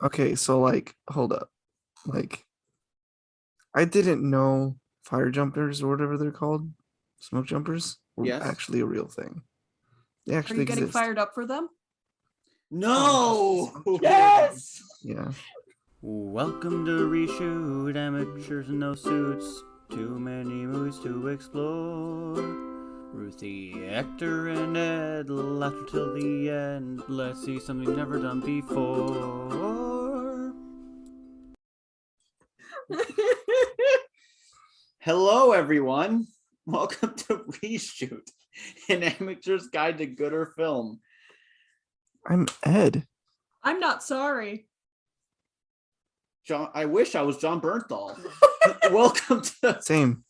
Okay, so like, hold up. Like, I didn't know fire jumpers or whatever they're called, smoke jumpers, were Yes. actually a real thing. They Are actually you getting exist. fired up for them? No. Yes! Yeah. Welcome to Reshoot, amateurs in no suits. Too many movies to explore. Ruthie, Hector, and Ed, laughter till the end. Let's see something never done before. Hello, everyone. Welcome to Reshoot, an amateur's guide to gooder film. I'm Ed. I'm not sorry. John, I wish I was John Bernthal. Welcome to. Same.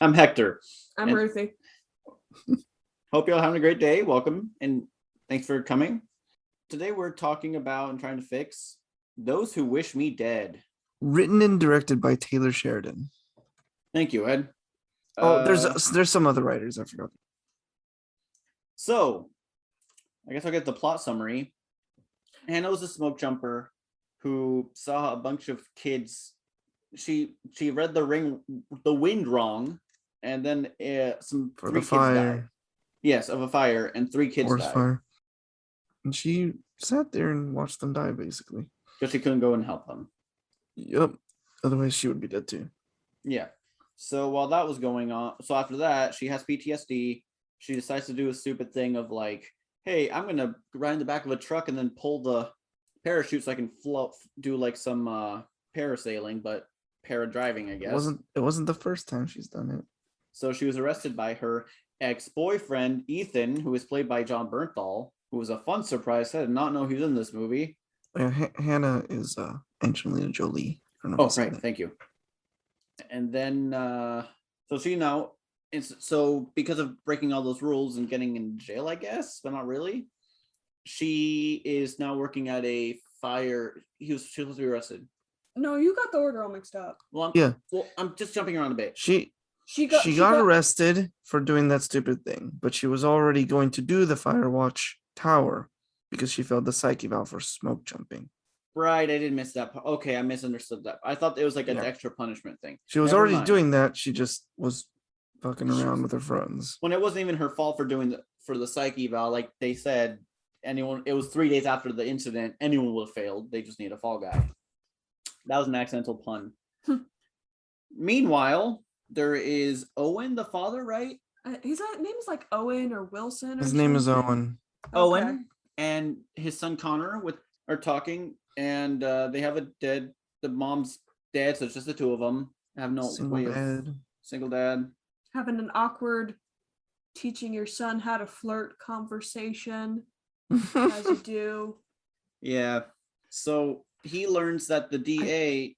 I'm Hector. I'm And- Ruthie. Hope you're all having a great day. Welcome and thanks for coming. Today we're talking about and trying to fix Those Who Wish Me Dead. Written and directed by Taylor Sheridan. Thank you, Ed. Oh, there's some other writers. I forgot. So, I guess I'll get the plot summary. Hannah was a smoke jumper who saw a bunch of kids. She read the wind wrong, and then For three the kids died. fire. Yes, of a fire, and 3 kids Forest died fire. And she sat there and watched them die, basically. because she couldn't go and help them. Yep. Otherwise, she would be dead too. Yeah. So while that was going on, so after that, she has PTSD. She decides to do a stupid thing of like, hey, I'm gonna ride in the back of a truck and then pull the parachute so I can float, do like some parasailing, but paradriving, I guess. It wasn't the first time she's done it. So she was arrested by her ex-boyfriend, Ethan, who is played by John Bernthal, who was a fun surprise. I did not know he was in this movie. Yeah, Hannah is Angelina Jolie. I don't know if Oh, I said right. that. Thank you. And then, so she now, so because of breaking all those rules and getting in jail, I guess, but not really, she is now working at a fire. She was supposed to be arrested. No, you got the order all mixed up. Well, Yeah. Well, I'm just jumping around a bit. She got arrested for doing that stupid thing, but she was already going to do the Firewatch Tower because she failed the psyche valve for smoke jumping. Right, I did miss that. Okay, I misunderstood that. I thought it was like an Yeah. extra punishment thing. She was Never already mind. doing that. She just was fucking around with her friends. When it wasn't even her fault for doing for the psyche eval, like they said, it was 3 days after the incident, anyone would have failed. They just need a fall guy. That was an accidental pun. Meanwhile, there is Owen, the father, right? His name is like Owen or Wilson. His name is Owen. Owen Okay. and his son Connor are talking, and they have the mom's dead, so it's just the two of them. Have no single dad. Having an awkward teaching your son how to flirt conversation, as you do. Yeah. So he learns that the DA,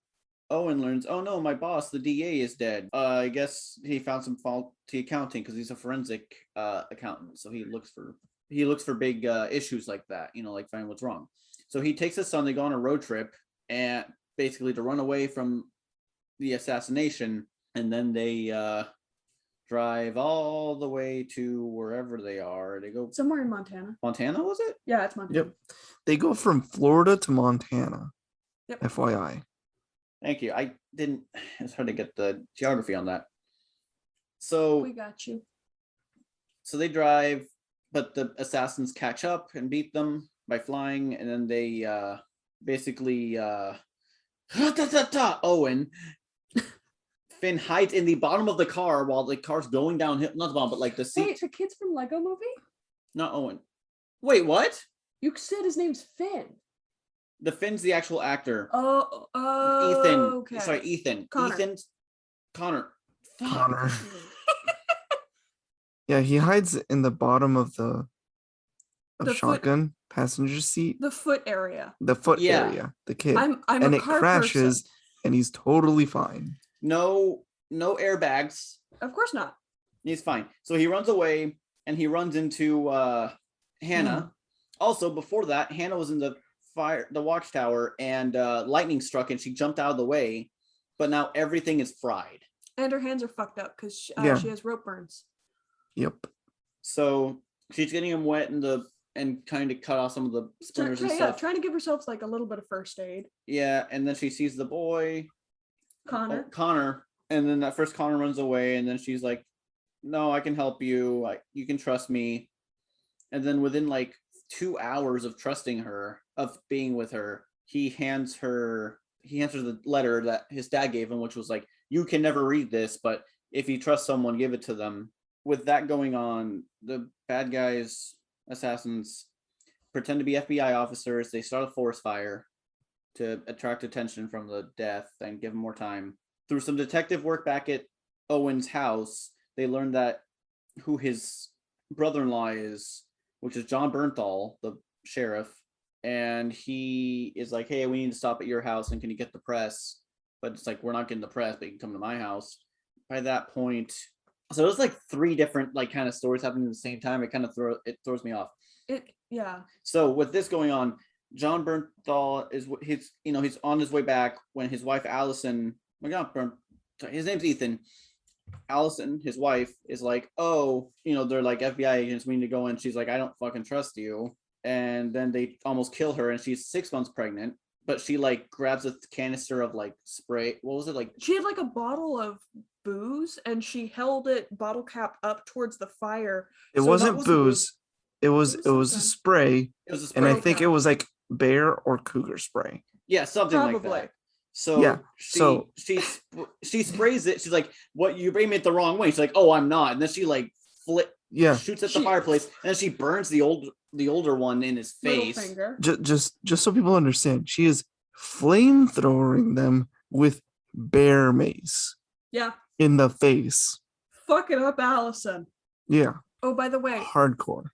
Owen learns, oh no, my boss, the DA is dead. I guess he found some faulty accounting because he's a forensic accountant. So he looks for big issues like that, like find what's wrong. So he takes his son, they go on a road trip and basically to run away from the assassination. And then they drive all the way to wherever they are. They go Somewhere in Montana. Montana, was it? Yeah, it's Montana. Yep. They go from Florida to Montana. Yep. FYI. Thank you. It's hard to get the geography on that. So We got you. So they drive, but the assassins catch up and beat them by flying, and then they basically Owen Finn hides in the bottom of the car while the car's going downhill. Not the bottom, but like the seat. Wait, the kid's from Lego Movie? Not Owen. Wait, what? You said his name's Finn. The Finn's the actual actor. Oh, Ethan. okay. Sorry, Ethan. Connor. Connor. Fuck. Connor. Yeah, he hides in the bottom of the shotgun passenger seat. The foot area. The foot area. The kid. I'm and a it car crashes, person. and he's totally fine. No airbags. Of course not. He's fine. So he runs away and he runs into Hannah. Also, before that, Hannah was in the watchtower, and lightning struck and she jumped out of the way. But now everything is fried. And her hands are fucked up because she has rope burns. Yep. So she's getting him wet in the and kind of cut off some of the splinters and Yeah, stuff. trying to give herself like a little bit of first aid. Yeah, and then she sees the boy, Connor. Connor, and then at first Connor runs away, and then she's like, "No, I can help you. You can trust me." And then within like 2 hours of trusting her, of being with her, he hands her the letter that his dad gave him, which was like, "You can never read this, but if you trust someone, give it to them." With that going on, the bad guys, assassins, pretend to be FBI officers. They start a forest fire to attract attention from the death and give him more time. Through some detective work back at Owen's house, they learn that who his brother-in-law is, which is John Bernthal, the sheriff. And he is like, "Hey, we need to stop at your house, and can you get the press?" But it's like, "We're not getting the press, but you can come to my house." By that point, so there's like 3 different like kind of stories happening at the same time. It kind of throws me off. Yeah. So with this going on, John Bernthal he's on his way back when his wife Allison, his name's Ethan. Allison, his wife, is like, "Oh, they're like FBI agents. We need to go in." She's like, "I don't fucking trust you." And then they almost kill her, and she's 6 months pregnant. But she like grabs a canister of like spray. What was it like? She had like a bottle of booze, and she held it bottle cap up towards the fire. It So wasn't that booze. It was It a was spray, It was a spray. and I spray think it can. was like bear or cougar spray. Yeah, something like Probably. that. So Yeah, she sprays it. She's like, "What? You aim it the wrong way." She's like, "Oh, I'm not." And then she like shoots at the fireplace, and then she burns the older one in his Middle face. finger. Just so people understand, she is flamethrowing them with bear mace Yeah. in the face. Fuck it up, Allison. Yeah, Oh, by the way, hardcore.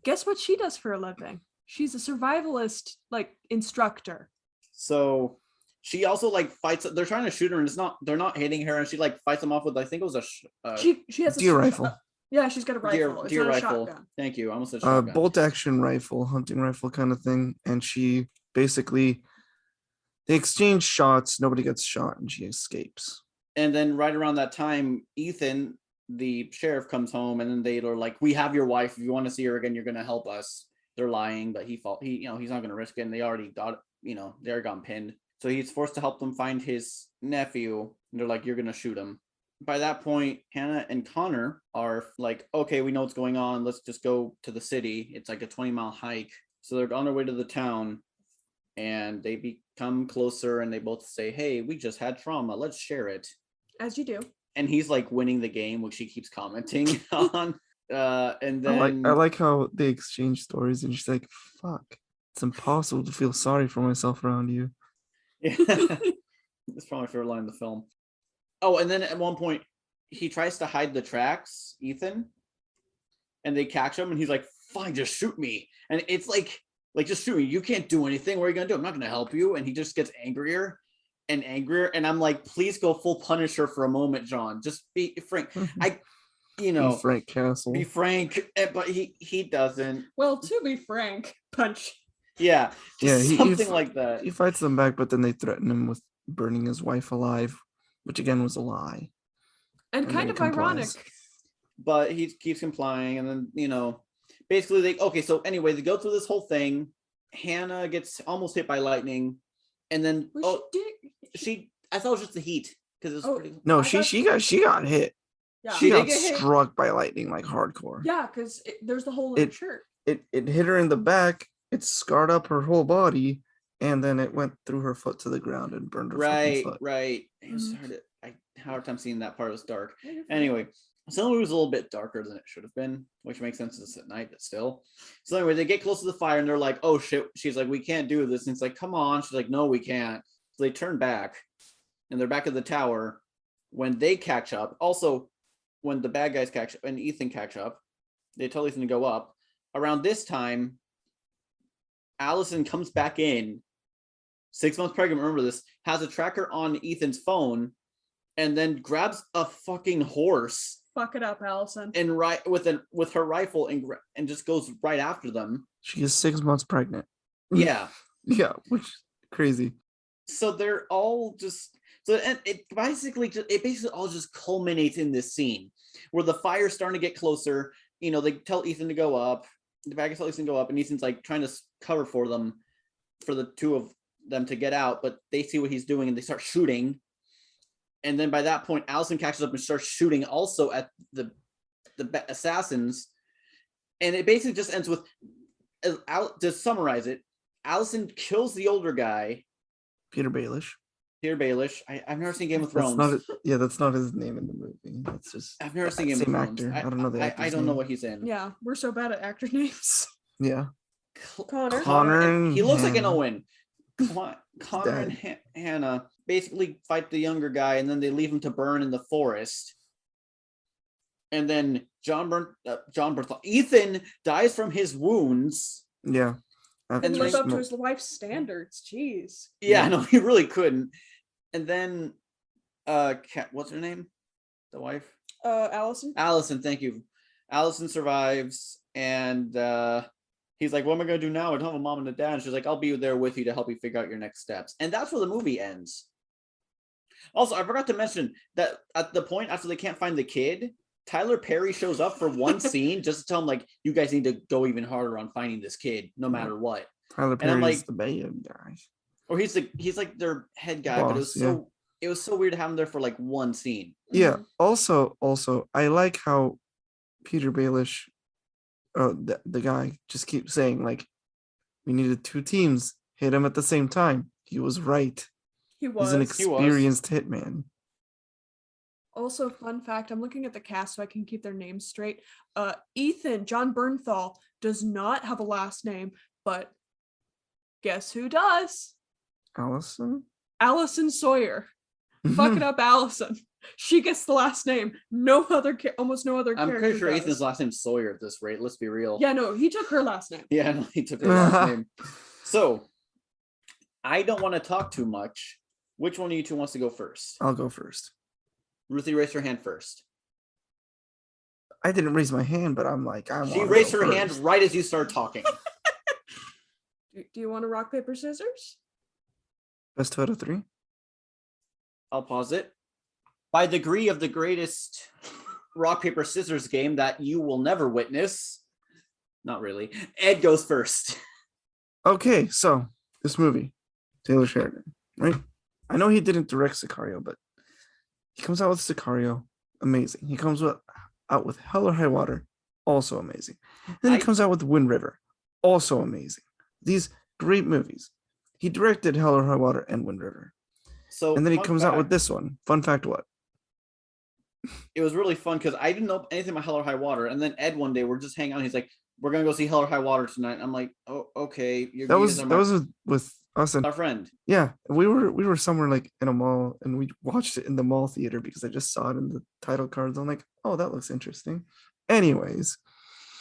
guess what she does for a living? She's a survivalist, like, instructor. So she also like fights. They're trying to shoot her, and they're not hitting her, and she like fights them off with, I think it was a She has a deer rifle. Yeah, she's got a rifle. It's deer not a rifle. shotgun. Thank you. I almost said shotgun. Bolt action rifle, hunting rifle kind of thing. And she basically, they exchange shots. Nobody gets shot, and she escapes. And then right around that time, Ethan, the sheriff, comes home, and then they are like, "We have your wife. If you want to see her again, you're going to help us." They're lying, but he's not going to risk it. And they already got, they already got pinned. So he's forced to help them find his nephew. And they're like, "You're going to shoot him." By that point, Hannah and Connor are like, "Okay, we know what's going on. Let's just go to the city." It's like a 20-mile hike. So they're on their way to the town, and they become closer, and they both say, "Hey, we just had trauma. Let's share it." As you do. And he's like winning the game, which she keeps commenting on. And then I like how they exchange stories, and she's like, "Fuck, it's impossible to feel sorry for myself around you." That's probably my favorite line in the film. Oh, and then at one point he tries to hide the tracks, Ethan, and they catch him, and he's like, "Fine, just shoot me." And it's like just shoot me. You can't do anything. What are you gonna do? I'm not gonna help you. And he just gets angrier and angrier. And I'm like, please go full Punisher for a moment, John. Just be frank. Be Frank Castle. Be frank. But he doesn't. Well, to be frank, punch. Yeah. Yeah, Something like that. He fights them back, but then they threaten him with burning his wife alive, which again was a lie. And And kind then of he ironic. complies. But he keeps complying, and then basically so anyway, they go through this whole thing. Hannah gets almost hit by lightning, and then I thought it was just the heat, because it was pretty. No, I thought she got hit. Yeah. She She got did get hit? struck by lightning like hardcore. Yeah, because there's the hole in her shirt. It hit her in the back. It scarred up her whole body, and then it went through her foot to the ground and burned her fucking foot. Right. It was Mhm. hard. I had a hard time seeing that part. It was dark. Yeah, you're fine. Anyway, some of it was a little bit darker than it should have been, which makes sense. It's at night, but still. So anyway, they get close to the fire, and they're like, "Oh shit!" She's like, "We can't do this." And it's like, "Come on!" She's like, "No, we can't." So they turn back, and they're back at the tower. When they catch up, also when the bad guys catch up and Ethan catch up, they tell Ethan to go up. Around this time, Allison comes back in, 6 months pregnant. Remember this? Has a tracker on Ethan's phone, and then grabs a fucking horse Fuck it up, Allison. and with her rifle and just goes right after them. She is 6 months pregnant. Yeah. Yeah, which is crazy. So they're all just and it basically all just culminates in this scene where the fire's starting to get closer. They tell Ethan to go up. the bag of salts can go up, and Ethan's like trying to cover for them, for the two of them to get out, but they see what he's doing and they start shooting. And then by that point, Allison catches up and starts shooting also at the assassins. And it basically just ends with, to summarize it, Allison kills the older guy, Peter Baelish. Peter Baelish. I've never seen Game of That's Thrones. not. Yeah, that's not his name in the movie. That's just. I've never seen Game of same Thrones. actor. I don't know the I actor's don't know name. what he's in. Yeah, we're so bad at actor names. Yeah. Connor. Connor He looks like an Hannah. Owen. Connor and Hannah basically fight the younger guy, and then they leave him to burn in the forest. And then Ethan dies from his wounds. Yeah. And And live then- up to his wife's standards. Jeez. Yeah, no, he really couldn't. And then, what's her name? The wife? Allison. Allison, thank you. Allison survives, and he's like, what am I going to do now? I don't have a mom and a dad. And she's like, I'll be there with you to help you figure out your next steps. And that's where the movie ends. Also, I forgot to mention that at the point after they can't find the kid, Tyler Perry shows up for one scene just to tell him, like, you guys need to go even harder on finding this kid, no matter what. Tyler I'm Perry like- is the bad guy. Or he's like their head guy, but Boss, yeah. it was so weird to have him there for like one scene. Yeah. Mhm. Also, I like how Peter Baelish, the guy, just keeps saying like, we needed two teams, hit him at the same time. He was right. He was. He's an He was. experienced hitman. Also, fun fact, I'm looking at the cast so I can keep their names straight. Ethan, John Bernthal, does not have a last name, but guess who does? Allison. Allison Sawyer. Fuck it up, Allison. She gets the last name. Almost no other I'm character pretty sure does. Ethan's last name's Sawyer at this rate. Let's be real. Yeah, no, he took her last name. Yeah, no, he took her last name. So, I don't want to talk too much. Which one of you two wants to go first? I'll go first. Ruthie, raise her hand first. I didn't raise my hand, but I'm like, I She want. raised her hand right as you started talking. Do you want to rock, paper, scissors? Best two out of three. I'll pause it. By degree of the greatest rock, paper, scissors game that you will never witness. Not really. Ed goes first. Okay, so this movie, Taylor Sheridan, right? I know he didn't direct Sicario, but he comes out with Sicario, amazing. He comes out with Hell or High Water, also amazing. And then he comes out with Wind River, also amazing. These great movies. He directed Hell or High Water and Wind River. So And then he fun comes out with fact, this one. Fun fact what? It was really fun because I didn't know anything about Hell or High Water. And then Ed one day, we're just hanging out. And he's like, we're going to go see Hell or High Water tonight. I'm like, oh, okay. That was with us and our friend. yeah, we were somewhere like in a mall and we watched it in the mall theater because I just saw it in the title cards. I'm like, oh, that looks interesting. Anyways,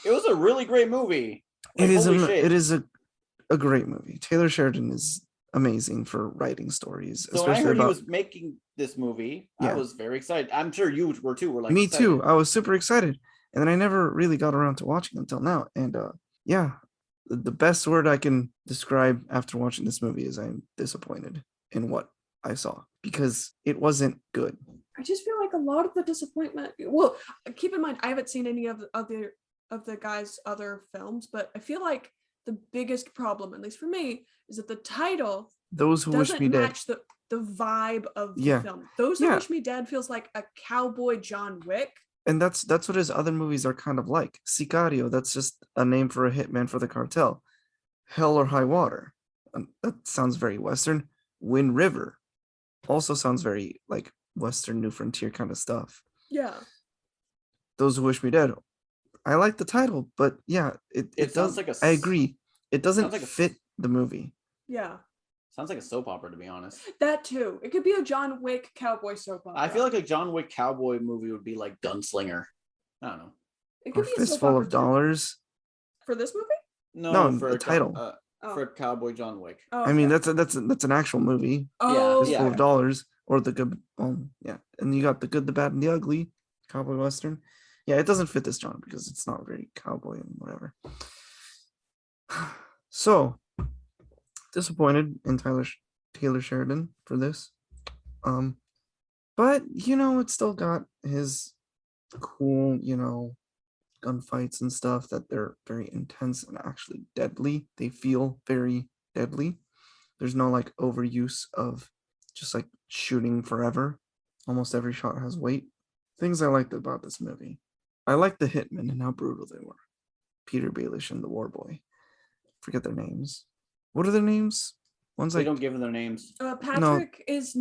It was a really great movie. it is holy shit. it is a great movie. Taylor Sheridan is amazing for writing stories, So when I especially heard he about was making this movie, I Yeah. was very excited. I'm sure you were too. We're like, me excited. too. I was super excited, and then I never really got around to watching until now. And yeah, the best word I can describe after watching this movie is I'm disappointed in what I saw because it wasn't good. I just feel like a lot of the disappointment. Well, keep in mind, I haven't seen any of the guy's other films, but I feel like the biggest problem, at least for me, is that the title Those who wish doesn't me dead. match the vibe of the Yeah. film. Those Who Yeah. Wish Me Dead feels like a cowboy John Wick. And that's what his other movies are kind of like. Sicario, that's just a name for a hitman for the cartel. Hell or High Water, that sounds very Western. Wind River also sounds very like Western New Frontier kind of stuff. Yeah. Those Who Wish Me Dead, I like the title, but yeah, it sounds does. like a I agree. It doesn't sounds like a- fit the movie. Yeah. Sounds like a soap opera, to be honest. That too. It could be a John Wick cowboy soap opera. I feel like a John Wick cowboy movie would be like Gunslinger. I don't know. it Or could be a soap Fistful opera of too. Dollars. For this movie? No, for the a title. Oh. For Cowboy John Wick. Oh, I mean, okay. that's an actual movie. Oh, Fistful yeah. of Dollars or the good. Yeah, and you got the good, the bad, and the ugly. Cowboy Western. Yeah, it doesn't fit this genre because it's not very cowboy and whatever. So disappointed in Taylor Sheridan for this. But it still got his cool, gunfights and stuff, that they're very intense and actually deadly. They feel very deadly. There's no like overuse of just like shooting forever. Almost every shot has weight. Things I liked about this movie. I liked the hitmen and how brutal they were. Peter Baelish and the War Boy. Forget their names. What are their names? One's They like don't give them their names. Patrick is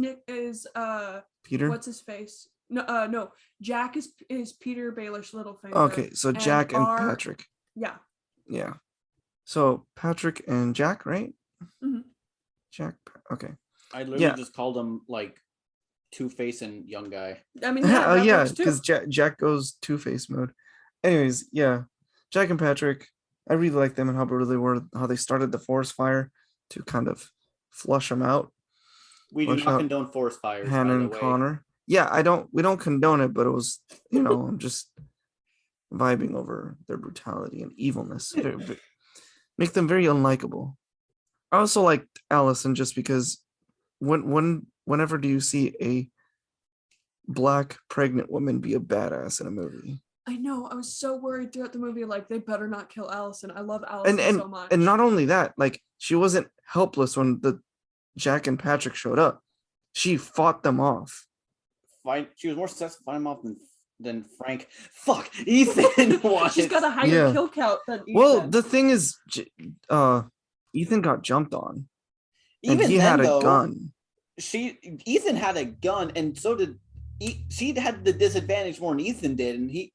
Peter. what's his face? No. Jack is Peter Baelish Littlefinger. Okay, so Jack and R- Patrick. Yeah. Yeah. So Patrick and Jack, right? Mhm. Jack. Okay. I literally Yeah. just called them like Two-Face and Young Guy. I mean, yeah, Oh that yeah, works too. because Jack goes Two-Face mode. Anyways, yeah, Jack and Patrick. I really like them and how brutal they were. How they started the forest fire to kind of flush them out. We do Flush not out condone forest fires, Hannah by the and way. Connor. Yeah, we don't condone it, but it was, I'm just vibing over their brutality and evilness. Make them very unlikable. I also liked Allison just because whenever do you see a Black pregnant woman be a badass in a movie? I know. I was so worried throughout the movie, like they better not kill Allison. I love Allison And so much. and not only that, like she wasn't helpless when the Jack and Patrick showed up. She fought them off. She was more successful fighting them off than Frank. Fuck, Ethan was. She's got a higher Yeah. kill count than Ethan. Well, the thing is, Ethan got jumped on, and Even he then, had a though, gun. Ethan had a gun, and so did she. Had the disadvantage more than Ethan did, and he.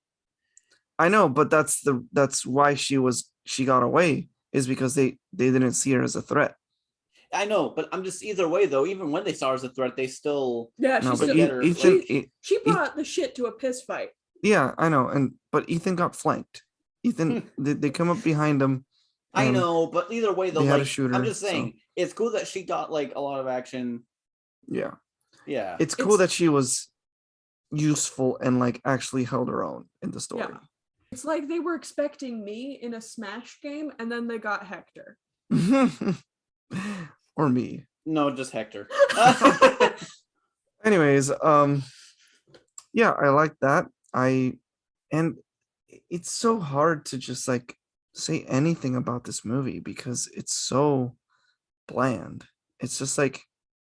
I know, but that's why she got away, is because they didn't see her as a threat. I know, but I'm just either way though. Even when they saw her as a threat, they still. Yeah, No, she's but still, get her, Ethan, she brought the shit to a piss fight. yeah, I know, but Ethan got flanked. Ethan, they come up behind him. I know, but either way though, they had a like shooter, I'm just saying, so. it's cool that she got like a lot of action. Yeah, Yeah, it's cool that she was useful and like actually held her own in the story. Yeah. It's like they were expecting me in a Smash game, and then they got Hector. Or me. No, just Hector. Anyways, yeah, I like that. And it's so hard to just like say anything about this movie because it's so bland. It's just like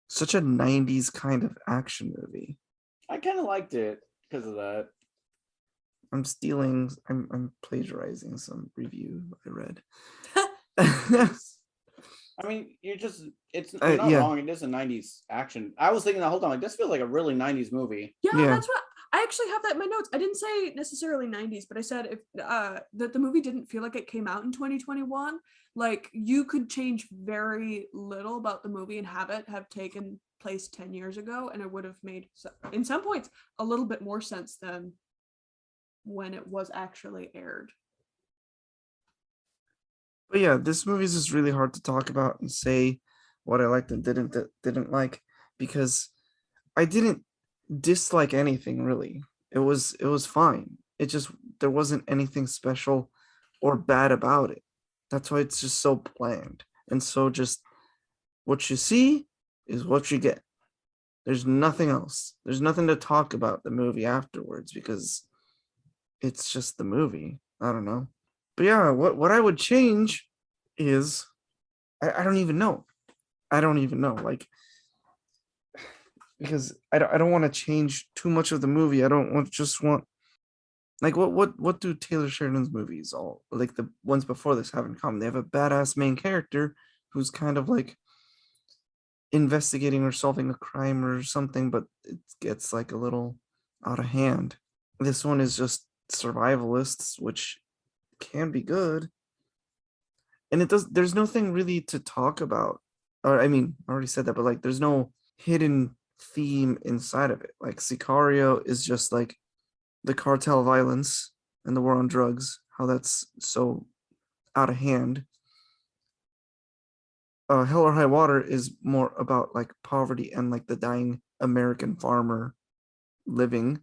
such a 90s kind of action movie. I kind of liked it because of that. I'm plagiarizing some review I read. I mean, you're not yeah. wrong. It is a 90s action. I was thinking that whole time, like, this feels like a really 90s movie. Yeah, Yeah. that's what I actually have that in my notes. I didn't say necessarily 90s, but I said if that the movie didn't feel like it came out in 2021. Like you could change very little about the movie and have it have taken place 10 years ago, and it would have made in some points a little bit more sense than when it was actually aired. But yeah, this movie is just really hard to talk about and say what I liked and didn't like, because I didn't dislike anything really. It was fine. It just, there wasn't anything special or bad about it. That's why it's just so bland and so just what you see is what you get. There's nothing else. There's nothing to talk about the movie afterwards because it's just the movie. I don't know. But yeah, what I would change is I don't even know. I don't even know. Like, because I don't want to change too much of the movie. I don't want like what do Taylor Sheridan's movies all like the ones before this have in common? They have a badass main character who's kind of like investigating or solving a crime or something, but it gets like a little out of hand. This one is just survivalists, which can be good. And there's nothing really to talk about. Or I mean, I already said that, but like there's no hidden theme inside of it. Like Sicario is just like the cartel violence and the war on drugs, how that's so out of hand. Hell or High Water is more about like poverty and like the dying American farmer living.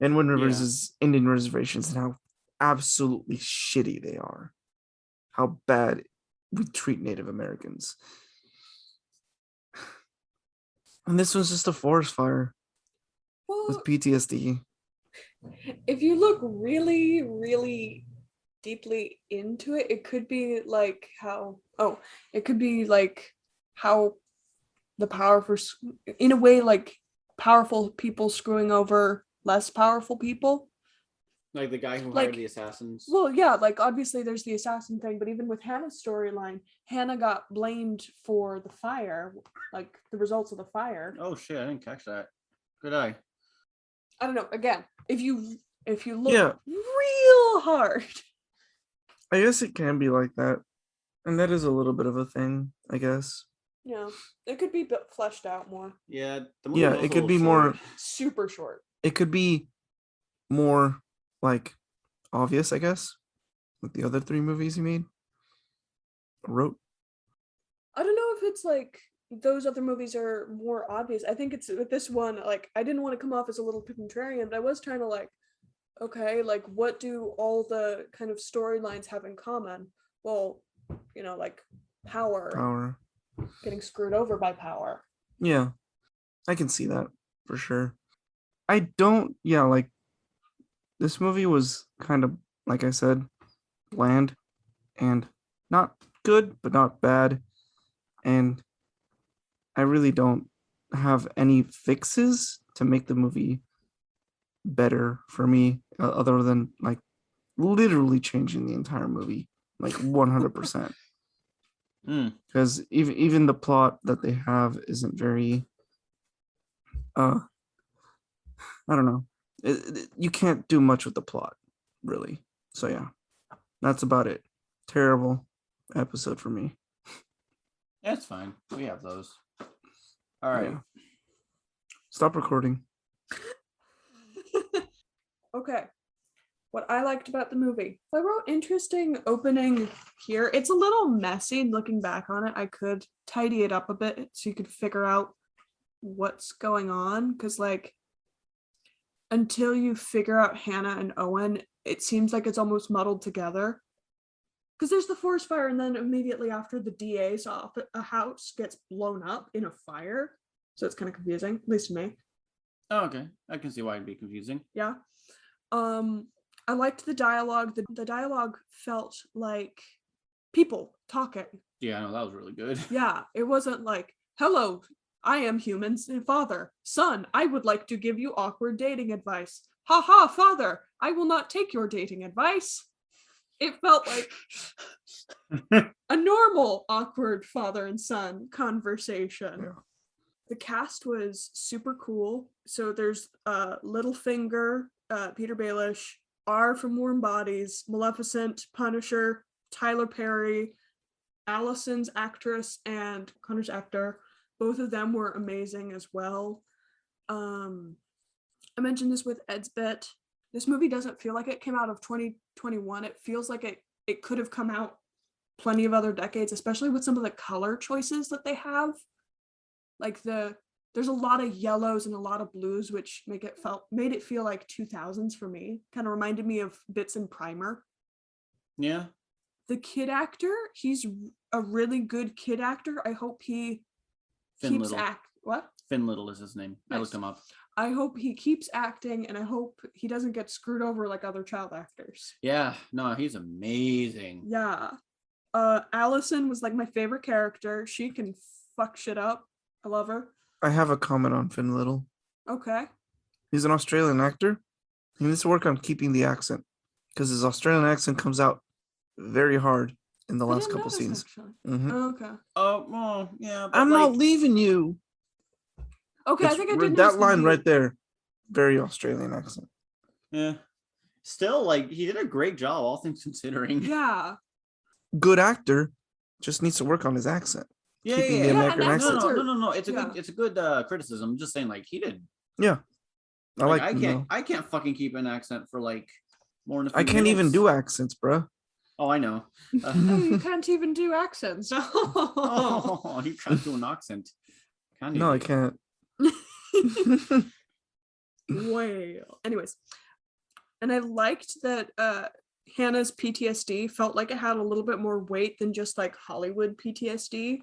And Wind Rivers is Indian reservations and how absolutely shitty they are. How bad we treat Native Americans. And this was just a forest fire with Well, PTSD. If you look really, really deeply into it, it could be like how the powerful, in a way, like powerful people screwing over less powerful people. Like the guy who Like- hired the assassins. Well, yeah, like obviously there's the assassin thing, but even with Hannah's storyline, Hannah got blamed for the fire, like the results of the fire. Oh shit, I didn't catch that. Good eye. I don't know. Again, if you look Yeah. real hard, I guess it can be like that. And that is a little bit of a thing, I guess. yeah, it could be fleshed out more. Yeah, the Yeah, was it a could little be short. more Super short. it could be more like obvious, I guess, with the other 3 movies he made. Wrote. I don't know if it's like those other movies are more obvious. I think it's with this one, like I didn't want to come off as a little contrarian, but I was trying to like, okay, like what do all the kind of storylines have in common? Well, like power, getting screwed over by power. Yeah. I can see that for sure. I don't like this movie was kind of, like I said, bland and not good, but not bad. And I really don't have any fixes to make the movie better for me, other than like literally changing the entire movie, like 100%. Hmm. Because even the plot that they have isn't very, I don't know. You can't do much with the plot, really. So yeah, that's about it. Terrible episode for me. That's fine. We have those. All right. Yeah. Stop recording. Okay. What I liked about the movie. I wrote interesting opening here. It's a little messy looking back on it. I could tidy it up a bit so you could figure out what's going on. Because, like, until you figure out Hannah and Owen, it seems like it's almost muddled together. Because there's the forest fire, and then immediately after the DA's off, a house gets blown up in a fire. So it's kind of confusing, at least to me. Oh, okay. I can see why it'd be confusing. Yeah. I liked the dialogue. The dialogue felt like people talking. Yeah, no, that was really good. Yeah, it wasn't like, hello, I am human's father. Son, I would like to give you awkward dating advice. Ha ha, father, I will not take your dating advice. It felt like a normal awkward father and son conversation. Yeah. The cast was super cool. So there's Littlefinger, Peter Baelish, R from Warm Bodies, Maleficent, Punisher, Tyler Perry, Allison's actress, and Connor's actor. Both of them were amazing as well. I mentioned this with Ed's bit. This movie doesn't feel like it came out of 2021. It feels like it could have come out plenty of other decades, especially with some of the color choices that they have. Like there's a lot of yellows and a lot of blues, which made it feel like 2000s for me. Kind of reminded me of bits in Primer. Yeah. The kid actor, he's a really good kid actor. I hope he Finn keeps Little. What? Finn Little is his name. I Nice. looked him up. I hope he keeps acting, and I hope he doesn't get screwed over like other child actors. Yeah, no, he's amazing. Yeah. Allison was like my favorite character. She can fuck shit up. I love her. I have a comment on Finn Little. Okay. He's an Australian actor. He needs to work on keeping the accent because his Australian accent comes out very hard in the I last didn't couple notice, scenes. actually. Mhm. Oh, okay. Oh, well, yeah. But I'm like, not leaving you. Okay, I It's think I did that notice the line view. right there. Very Australian accent. Yeah. Still, like, he did a great job, all things considering. Yeah. Good actor, just needs to work on his accent. Yeah, Keeping yeah, the yeah. American and accent. accents No. It's a yeah. good, criticism. I'm just saying, like, he did. Yeah, I like I him, can't, though. I can't fucking keep an accent for like more than a few I can't even minutes. do accents, bro. Oh, I know. Oh, you can't even do accents. Oh, you can't do an accent. Can you? No, I can't. Well, anyways, and I liked that Hannah's PTSD felt like it had a little bit more weight than just like Hollywood PTSD.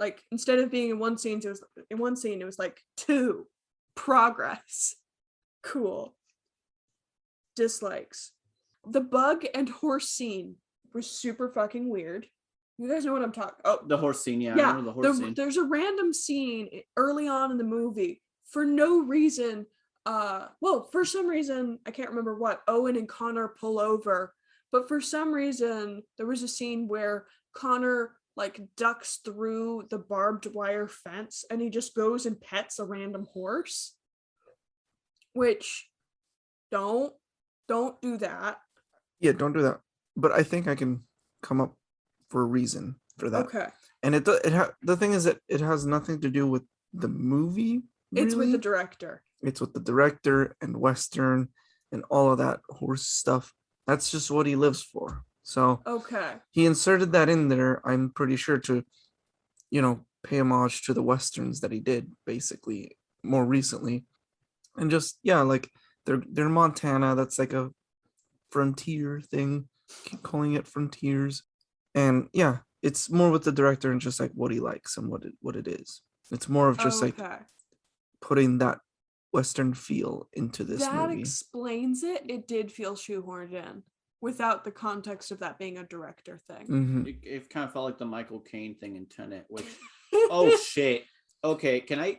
Like instead of being in one scene, it was like 2 progress. Cool. dislikes. The bug and horse scene was super fucking weird. You guys know what I'm talking. Oh, The horse scene, yeah. I remember the horse scene. there's a random scene early on in the movie for no reason. Well, for some reason, I can't remember what, Owen and Connor pull over, but for some reason there was a scene where Connor like ducks through the barbed wire fence and he just goes and pets a random horse, which don't do that. Yeah, don't do that. But I think I can come up for a reason for that. Okay. And the thing is that it has nothing to do with the movie. It's with the really. director. It's with the director and Western and all of that horse stuff. That's just what he lives for. So Okay. he inserted that in there, I'm pretty sure, to, pay homage to the Westerns that he did basically more recently. And just, yeah, like they're in Montana. That's like a frontier thing. Keep calling it frontiers. And yeah, it's more with the director and just like what he likes and what it is. It's more of just like Okay. putting that Western feel into this That movie. explains it. It did feel shoehorned in without the context of that being a director thing. Mhm. It kind of felt like the Michael Caine thing in Tenet, which oh shit. Okay, can I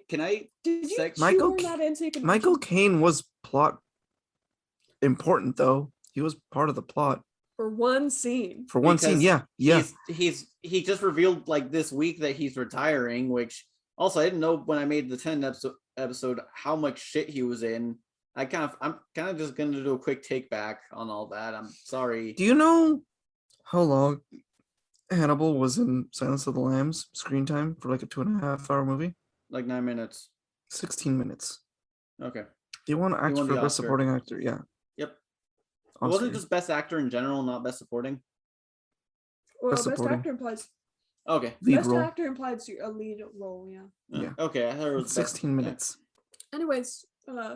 Did you Sex- Michael shoehorn that in so you could Michael mention Caine was plot important though. He was part of the plot for one scene? for one scene. Because Yeah. he just revealed like this week that he's retiring, which also I didn't know when I made the 10 episode how much shit he was in. I'm kind of just gonna do a quick take back on all that. I'm sorry. Do you know how long Hannibal was in Silence of the Lambs screen time for like a 2.5 hour movie? Like 9 minutes. 16 minutes. Okay. He won He act won for the best Oscar. supporting actor. Yeah. Yep. It Oscar. wasn't just best actor in general, not best supporting. Well, Best best supporting. actor implies Okay. Lead best role. actor implies a lead role. Yeah. Yeah. Okay. I thought it was 16 best, minutes. Anyways,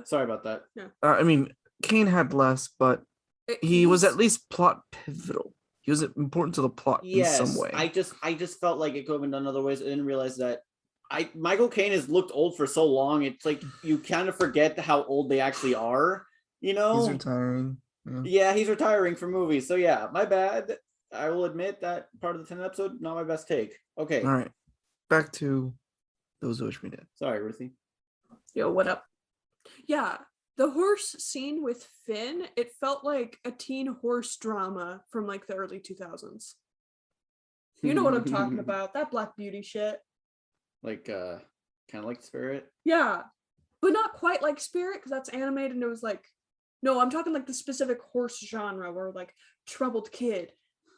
Sorry about that. I mean, Kane had less, but he was at least plot pivotal. He was important to the plot in some way. I just felt like it could have been done other ways. I didn't realize that Michael Caine has looked old for so long. It's like you kind of forget how old they actually are. You know, He's retiring. Yeah, he's retiring from movies. So yeah, my bad. I will admit that part of the 10th episode, not my best take. Okay. All right. Back to Those Who Wish Me Dead. Sorry, Ruthie. yo, what up? Yeah, the horse scene with Finn, it felt like a teen horse drama from like the early 2000s. You know what I'm talking about? That Black Beauty shit. Like kind of like Spirit. Yeah, but not quite like Spirit because that's animated and it was like, no, I'm talking like the specific horse genre where like troubled kid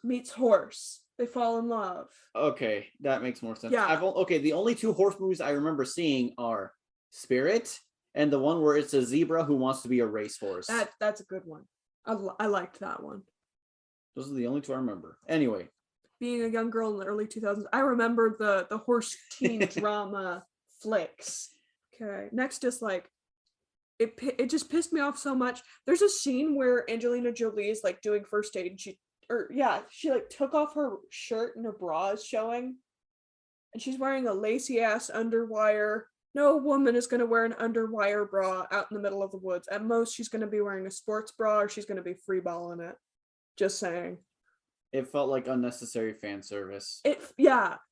meets horse, they fall in love. Okay, that makes more sense. Yeah. Okay, the only two horse movies I remember seeing are Spirit and the one where it's a zebra who wants to be a racehorse. That's a good one. I liked that one. Those are the only two I remember. Anyway, Being a young girl in the early 2000s, I remember the horse teen drama flicks. Okay, next dislike. It just pissed me off so much. There's a scene where Angelina Jolie is like doing first aid. She like took off her shirt and her bra is showing, and she's wearing a lacy ass underwire. No woman is gonna wear an underwire bra out in the middle of the woods. At most, she's gonna be wearing a sports bra or she's gonna be freeballing it. Just saying. it felt like unnecessary fan service.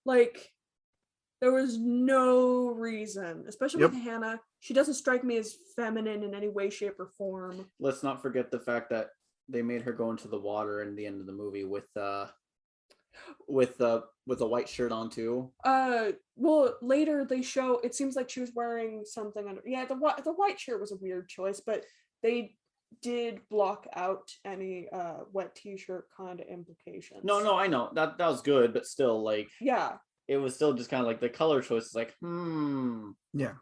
Like there was no reason, especially with Hannah. She doesn't strike me as feminine in any way, shape, or form. Let's not forget the fact that they made her go into the water in the end of the movie with a white shirt on too. Well, later they show it seems like she was wearing something under. Yeah, the white shirt was a weird choice, but they did block out any wet t-shirt kind of implications. No, I know that was good, but still, like, Yeah. it was still just kind of like the color choice is like, Yeah.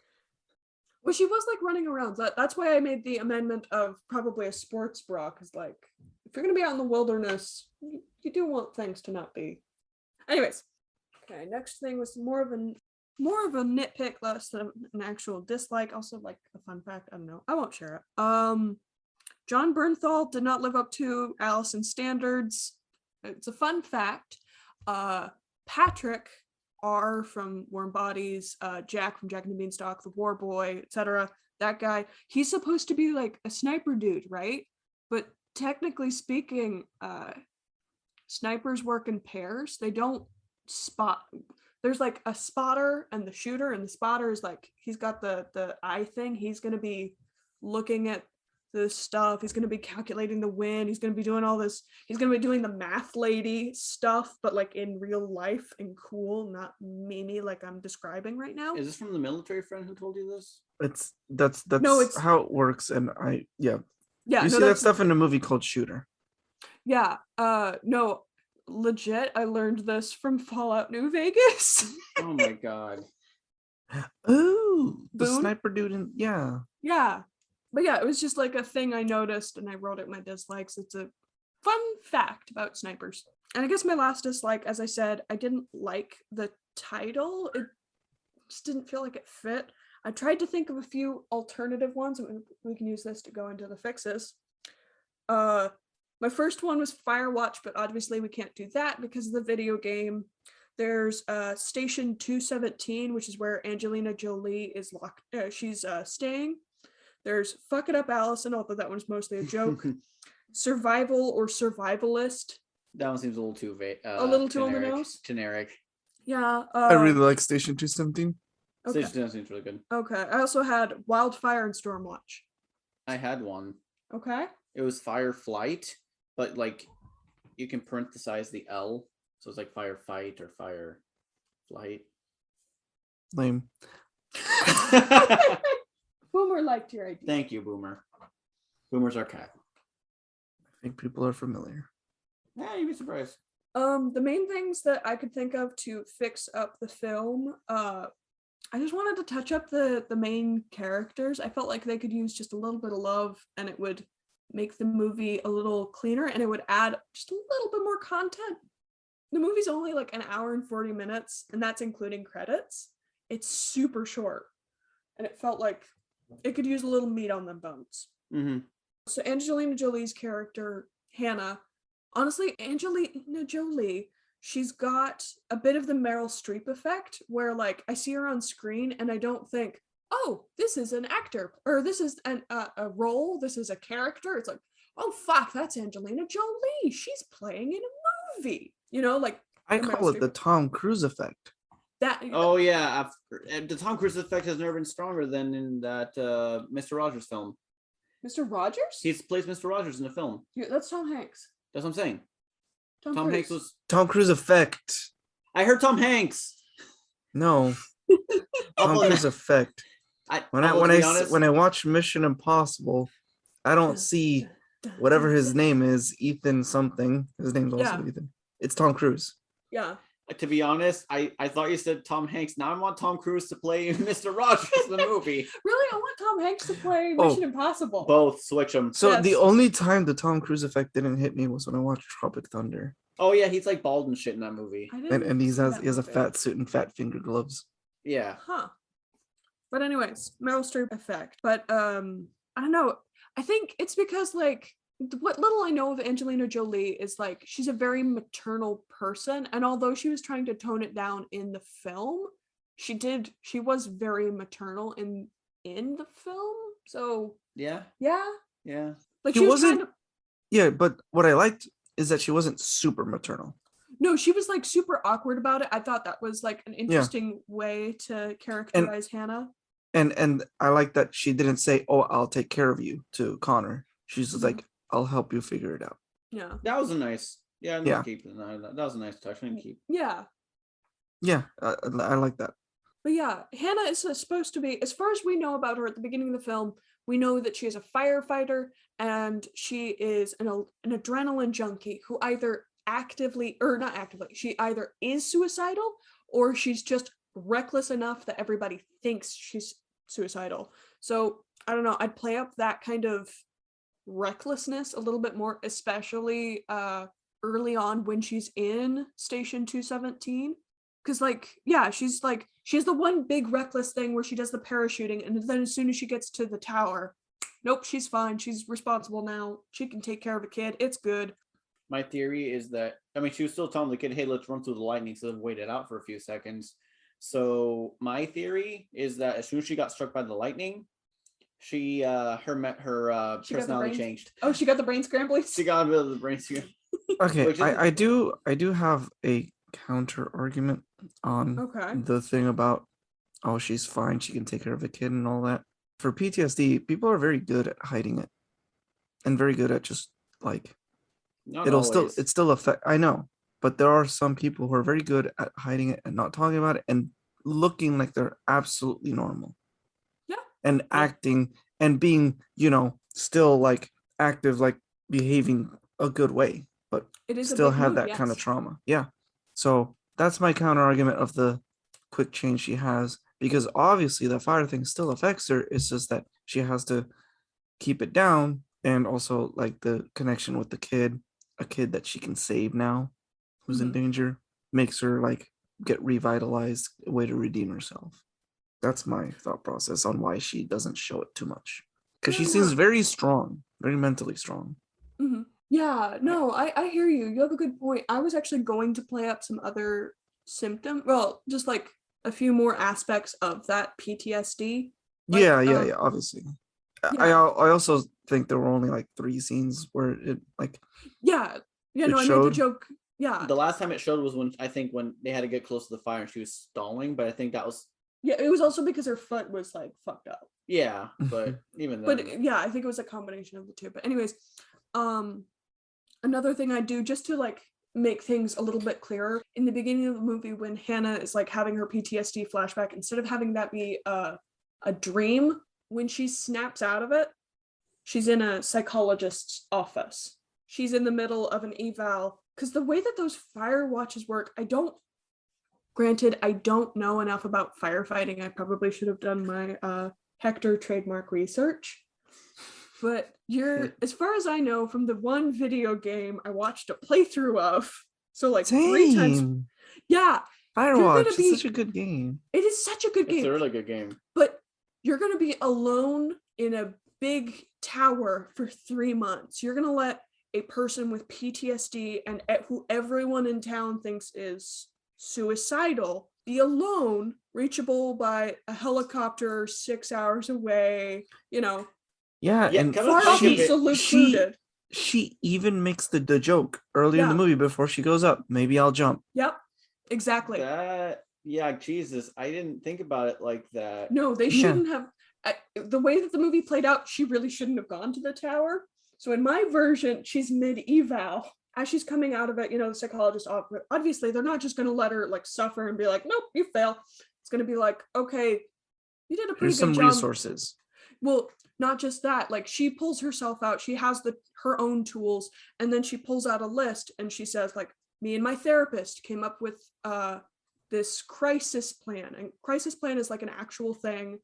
Well, she was like running around. That's why I made the amendment of probably a sports bra, because like if you're gonna be out in the wilderness, you do want things to not be. Anyways, okay. Next thing was more of a nitpick, less than an actual dislike. Also, like a fun fact. I don't know. I won't share it. John Bernthal did not live up to Allison's standards. It's a fun fact. Patrick R from Warm Bodies, Jack from Jack and the Beanstalk, the War Boy, etc. That guy, he's supposed to be like a sniper dude, right? but technically speaking, snipers work in pairs. They don't spot. There's like a spotter and the shooter, and the spotter is like, he's got the eye thing. He's gonna be looking at the stuff. He's gonna be calculating the wind. He's gonna be doing all this. He's gonna be doing the math lady stuff, but like in real life and cool, not memey like I'm describing right now. Is this from the military friend who told you this? That's No, it's- how it works. And Yeah, you no, see that that's- stuff in a movie called Shooter. Yeah, no, legit. I learned this from Fallout New Vegas. Oh my god. Oh, the Boone? sniper dude. Yeah. Yeah, but yeah, it was just like a thing I noticed, and I wrote it in my dislikes. It's a fun fact about snipers. And I guess my last dislike, as I said, I didn't like the title. It just didn't feel like it fit. I tried to think of a few alternative ones, and we can use this to go into the fixes. My first one was Firewatch, but obviously we can't do that because of the video game. There's Station 217, which is where Angelina Jolie is locked. She's staying. There's Fuck It Up Allison, although that one's mostly a joke. Survival or Survivalist. That one seems a little too vague. A little too on the generic. nose? Generic. Yeah. I really like Station 217. Okay. Station 2 seems really good. Okay. I also had Wildfire and Stormwatch. I had one. Okay. It was Fireflight, but like you can parenthesize the L, so it's like firefight or fire flight. Lame. Boomer liked your idea. Thank you, Boomer. Boomer's our cat. I think people are familiar. Yeah, you'd be surprised. The main things that I could think of to fix up the film, I just wanted to touch up the main characters. I felt like they could use just a little bit of love, and it would make the movie a little cleaner, and it would add just a little bit more content. The movie's only like an hour and 40 minutes, and that's including credits. It's super short, and it felt like it could use a little meat on them bones. Mm-hmm. So Angelina Jolie's character, Hannah, honestly, Angelina Jolie, she's got a bit of the Meryl Streep effect where like I see her on screen and I don't think, oh, this is an actor or this is a role, this is a character. It's like, oh, fuck, that's Angelina Jolie. She's playing in a movie. You know, like I the call Meryl it the Streep- Tom Cruise effect. that. Oh yeah, the Tom Cruise effect has never been stronger than in that Mr. Rogers film. Mr. Rogers? He plays Mr. Rogers in the film. Yeah, that's Tom Hanks. That's what I'm saying. Tom Cruise. Hanks was. Tom Cruise effect. I heard Tom Hanks. No, I'll Tom vote Cruise that. effect. When I honest, when I watch Mission Impossible, I don't see whatever his name is, Ethan something. His name's also Yeah. Ethan. It's Tom Cruise. Yeah. to be honest, I thought you said Tom Hanks. Now I want Tom Cruise to play Mr. Rogers in the movie. Really, I want Tom Hanks to play Oh. Mission Impossible. Both, switch them. So Yes. the only time the Tom Cruise effect didn't hit me was when I watched Tropic Thunder, Oh yeah, he's like bald and shit in that movie. I didn't and he see has that he has a movie. fat suit and fat finger gloves. Yeah. Huh. But anyways, Meryl Streep effect. But I don't know. I think it's because like what little I know of Angelina Jolie is like she's a very maternal person, and although she was trying to tone it down in the film, she was very maternal in the film. So Yeah. yeah, Yeah. like She she was wasn't- trying to. Yeah, but what I liked is that she wasn't super maternal. No, she was like super awkward about it. I thought that was like an interesting way to characterize Hannah. And I like that she didn't say, "Oh, I'll take care of you" to Connor. She's just Mhm. like, "I'll help you figure it out." Yeah. That was a nice. Yeah. Yeah. Keep it. That was a nice touch. I didn't keep. Yeah. Yeah, I like that. But yeah, Hannah is supposed to be, as far as we know about her at the beginning of the film, we know that she is a firefighter and she is an adrenaline junkie who either actively, or not actively, she either is suicidal or she's just reckless enough that everybody thinks she's suicidal. So I don't know, I'd play up that kind of recklessness a little bit more, especially early on when she's in Station 217. Because like, yeah, she has the one big reckless thing where she does the parachuting, and then as soon as she gets to the tower, nope, she's fine, she's responsible now, she can take care of a kid, it's good. My theory is that she was still telling the kid, "Hey, let's run through the lightning," so they waited out for a few seconds. So my theory is that as soon as she got struck by the lightning, She her She got the personality brains- changed. Oh, she got the brain scramblies. She got a bit of the brain scan. Okay, Which I isn't- I do have a counter argument on Okay. the thing about, oh, she's fine, she can take care of a kid and all that. For PTSD, people are very good at hiding it and very good at just like Not it'll always. still affect. I know, but there are some people who are very good at hiding it and not talking about it and looking like they're absolutely normal. Yeah. And Yeah. acting and being, still like active, like behaving a good way, but It is a still big have mood, that kind of yes. trauma. Yeah. So that's my counter argument of the quick change she has, because obviously the fire thing still affects her. It's just that she has to keep it down, and also like the connection with the kid, a kid that she can save now who's in Mhm. danger, makes her like get revitalized, a way to redeem herself. That's my thought process on why she doesn't show it too much, because she Yeah, seems no. very strong, very mentally strong. Mhm. Yeah, no, I hear you. You have a good point. I was actually going to play up some other symptom. Well, just like a few more aspects of that PTSD. Like, Yeah, obviously. I yeah. I also think there were only like 3 scenes where it like Yeah. Yeah, It no, I made the showed? joke. Yeah. The last time it showed was when they had to get close to the fire and she was stalling, but I think that was Yeah, it was also because her foot was like fucked up. yeah, but even then But yeah, I think it was a combination of the two. But anyways, another thing I do just to like make things a little bit clearer in the beginning of the movie when Hannah is like having her PTSD flashback, instead of having that be a dream, when she snaps out of it, she's in a psychologist's office. She's in the middle of an eval, because the way that those fire watches work, I don't know enough about firefighting. I probably should have done my Hector trademark research. But as far as I know, from the one video game I watched a playthrough of, so like 3 times. same. Yeah, Firewatch gonna is be- such a good game. it is such a good it's game. a really good game. But you're going to be alone in a big tower for 3 months. You're going to let a person with PTSD and who everyone in town thinks is suicidal be alone, reachable by a helicopter 6 hours away, Yeah, Yeah, and come to fire think of being it- secluded. she even makes the joke early in the Yeah. movie before she goes up. Maybe I'll jump. Yep, exactly. Yeah, Jesus, I didn't think about it like that. No, they Yeah. shouldn't have. The way that the movie played out, she really shouldn't have gone to the tower. So in my version, she's mid-eval. As she's coming out of it, the psychologist, obviously, they're not just going to let her like suffer and be like, nope, you fail. It's going to be like, okay, you did a pretty Here's good some job. resources. Well, not just that, like she pulls herself out. She has her own tools, and then she pulls out a list and she says, like, me and my therapist came up with this crisis plan. And crisis plan is like an actual thing.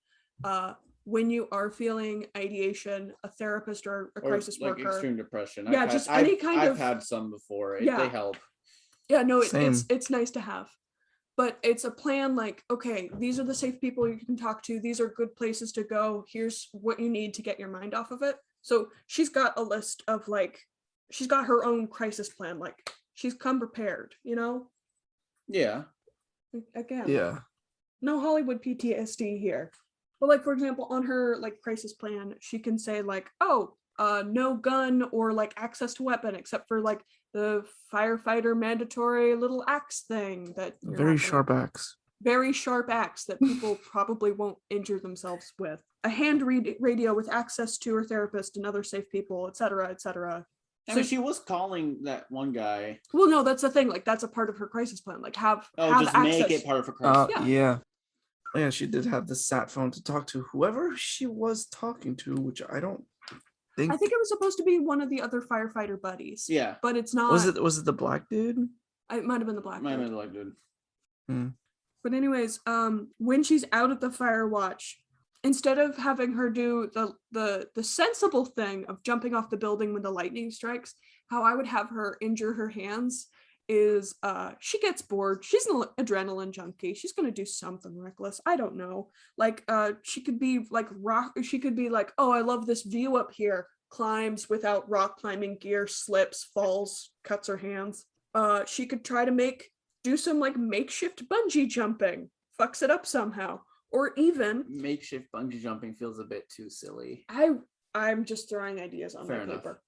When you are feeling ideation, a therapist or a crisis like worker. extreme depression. Yeah, just any kind I've of- had some before. Yeah. They help. Yeah, no, Same. it's nice to have. But it's a plan like, okay, these are the safe people you can talk to. These are good places to go. Here's what you need to get your mind off of it. So she's got a list of like, she's got her own crisis plan. Like she's come prepared, Yeah. Again, Yeah. no Hollywood PTSD here. But like, for example, on her like crisis plan, she can say like, oh, no gun or like access to weapon, except for like the firefighter mandatory little axe thing that you're Very not gonna- sharp axe. very sharp axe that people probably won't injure themselves with. A hand radio with access to her therapist and other safe people, etc., etc. I mean, she was calling that one guy. Well, no, that's the thing. Like, that's a part of her crisis plan. Like, have Just access. make it part of her crisis. Yeah. Yeah. Yeah, she did have the sat phone to talk to whoever she was talking to, which I don't think. I think it was supposed to be one of the other firefighter buddies. Yeah. But it's not. was it the black dude? It might have been the black. My dude. man like dude. But anyways, when she's out at the fire watch, instead of having her do the sensible thing of jumping off the building when the lightning strikes, how I would have her injure her hands is she gets bored. She's an adrenaline junkie. She's gonna do something reckless. I don't know. Like she could be like oh, I love this view up here. Climbs without rock climbing gear, slips, falls, cuts her hands. She could try to do some like makeshift bungee jumping, fucks it up somehow. Or even Makeshift bungee jumping feels a bit too silly. I'm just throwing ideas on Fair my enough. paper.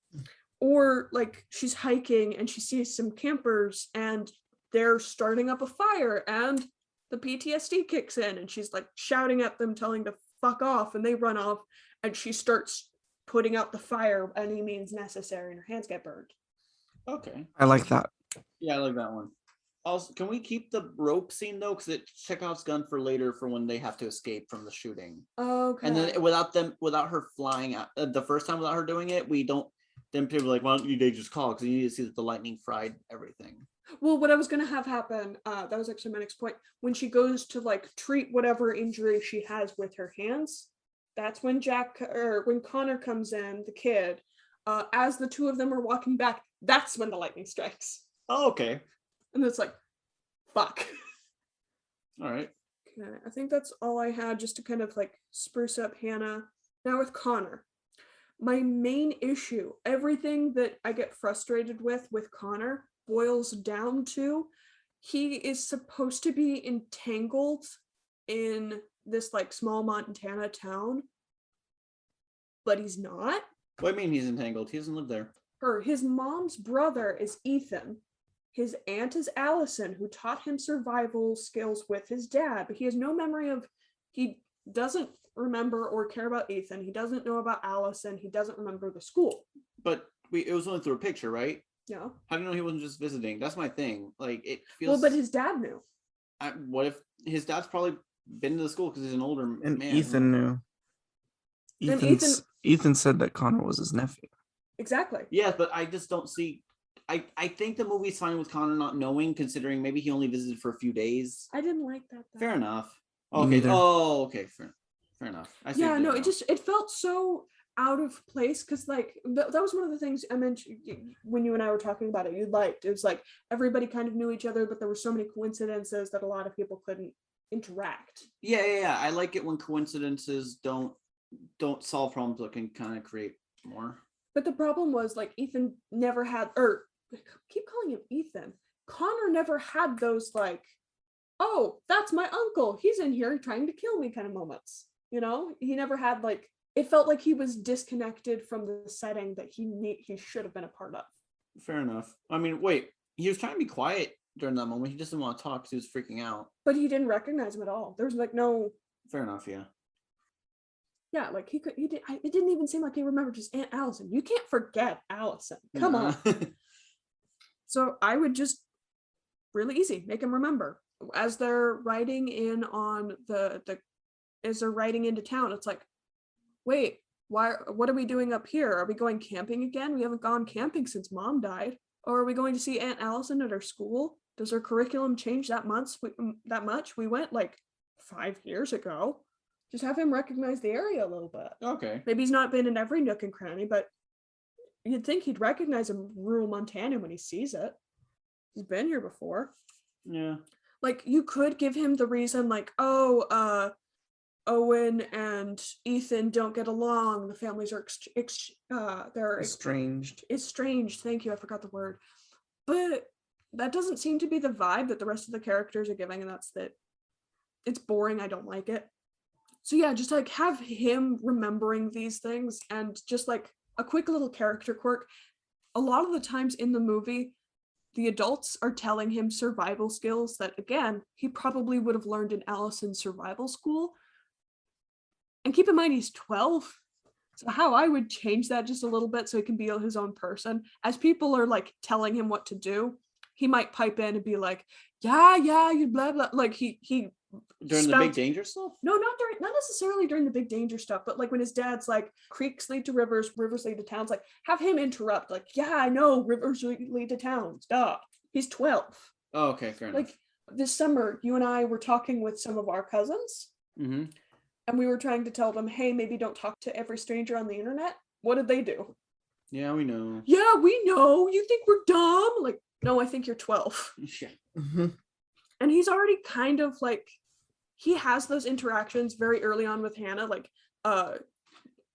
Or like she's hiking and she sees some campers and they're starting up a fire and the PTSD kicks in and she's like shouting at them, telling them to fuck off, and they run off and she starts putting out the fire by any means necessary and her hands get burned. Okay. I like that. Yeah, I like that one. Also, can we keep the rope scene though? Because it Chekhov's gun for later for when they have to escape from the shooting. Okay. And then without her flying out the first time, without her doing it, we don't. Then people are like, why don't you just call? Because you need to see that the lightning fried everything. Well, what I was gonna have happen, that was actually my next point. When she goes to like treat whatever injury she has with her hands, that's when when Connor comes in, the kid, as the two of them are walking back, that's when the lightning strikes. Oh, okay. And it's like, fuck. All right. Okay, I think that's all I had just to kind of like spruce up Hannah. Now with Connor. My main issue, everything that I get frustrated with Connor boils down to he is supposed to be entangled in this like small Montana town, but he's not. What do you mean he's entangled? He doesn't live there. His mom's brother is Ethan. His aunt is Allison, who taught him survival skills with his dad, but he has no memory of, he doesn't remember or care about Ethan. He doesn't know about Allison. He doesn't remember the school. But it was only through a picture, right? Yeah. How do you know he wasn't just visiting? That's my thing. Like, it feels. Well, but his dad knew. What if his dad's probably been to the school because he's an older And man? Ethan knew. And Ethan said that Connor was his nephew. Exactly. Yeah, but I just don't see. I think the movie's fine with Connor not knowing, considering maybe he only visited for a few days. I didn't like that though. Fair enough. Me Okay. neither. Oh, okay. Fair enough. I see Yeah, what you no, did it felt so out of place because like that was one of the things I mentioned when you and I were talking about it. You liked it was like everybody kind of knew each other, but there were so many coincidences that a lot of people couldn't interact. Yeah. I like it when coincidences don't solve problems, but can kind of create more. But the problem was like Ethan never had, or I keep calling him Ethan. Connor never had those like, oh, that's my uncle. He's in here trying to kill me kind of moments. You know, he never had like, it felt like he was disconnected from the setting that he should have been a part of. Fair enough. I mean, wait, he was trying to be quiet during that moment. He just didn't want to talk because he was freaking out. But he didn't recognize him at all. There was like no. Fair enough, yeah. Yeah, like it didn't even seem like he remembered his Aunt Allison. You can't forget Allison. Come on. So I would just really easy, make him remember. As they're riding in on as they're riding into town, it's like, wait, what are we doing up here? Are we going camping again? We haven't gone camping since Mom died. Or are we going to see Aunt Allison at her school? Does her curriculum change that much? We went like 5 years ago. Just have him recognize the area a little bit. Okay. Maybe he's not been in every nook and cranny, but you'd think he'd recognize a rural Montana when he sees it. He's been here before. Yeah. Like you could give him the reason like, oh, Owen and Ethan don't get along. The families are they're estranged. Thank you. I forgot the word. But that doesn't seem to be the vibe that the rest of the characters are giving, and that's that it's boring. I don't like it. So yeah, just like have him remembering these things and just like a quick little character quirk. A lot of the times in the movie, the adults are telling him survival skills that, again, he probably would have learned in Allison's survival school. And keep in mind, he's 12. So how I would change that just a little bit so he can be his own person. As people are like telling him what to do, he might pipe in and be like, yeah, you blah, blah. Like he during the big danger stuff? No, not necessarily during the big danger stuff, but like when his dad's like, creeks lead to rivers, rivers lead to towns, like have him interrupt, like, yeah, I know rivers lead to towns. Duh. He's 12. Oh, okay, fair enough. Like this summer, you and I were talking with some of our cousins, Mm-hmm. and we were trying to tell them, hey, maybe don't talk to every stranger on the internet. What did they do? Yeah, we know. Yeah, we know. You think we're dumb? Like, no, I think you're 12. Yeah. Mm-hmm. And he's already kind of like, he has those interactions very early on with Hannah, like,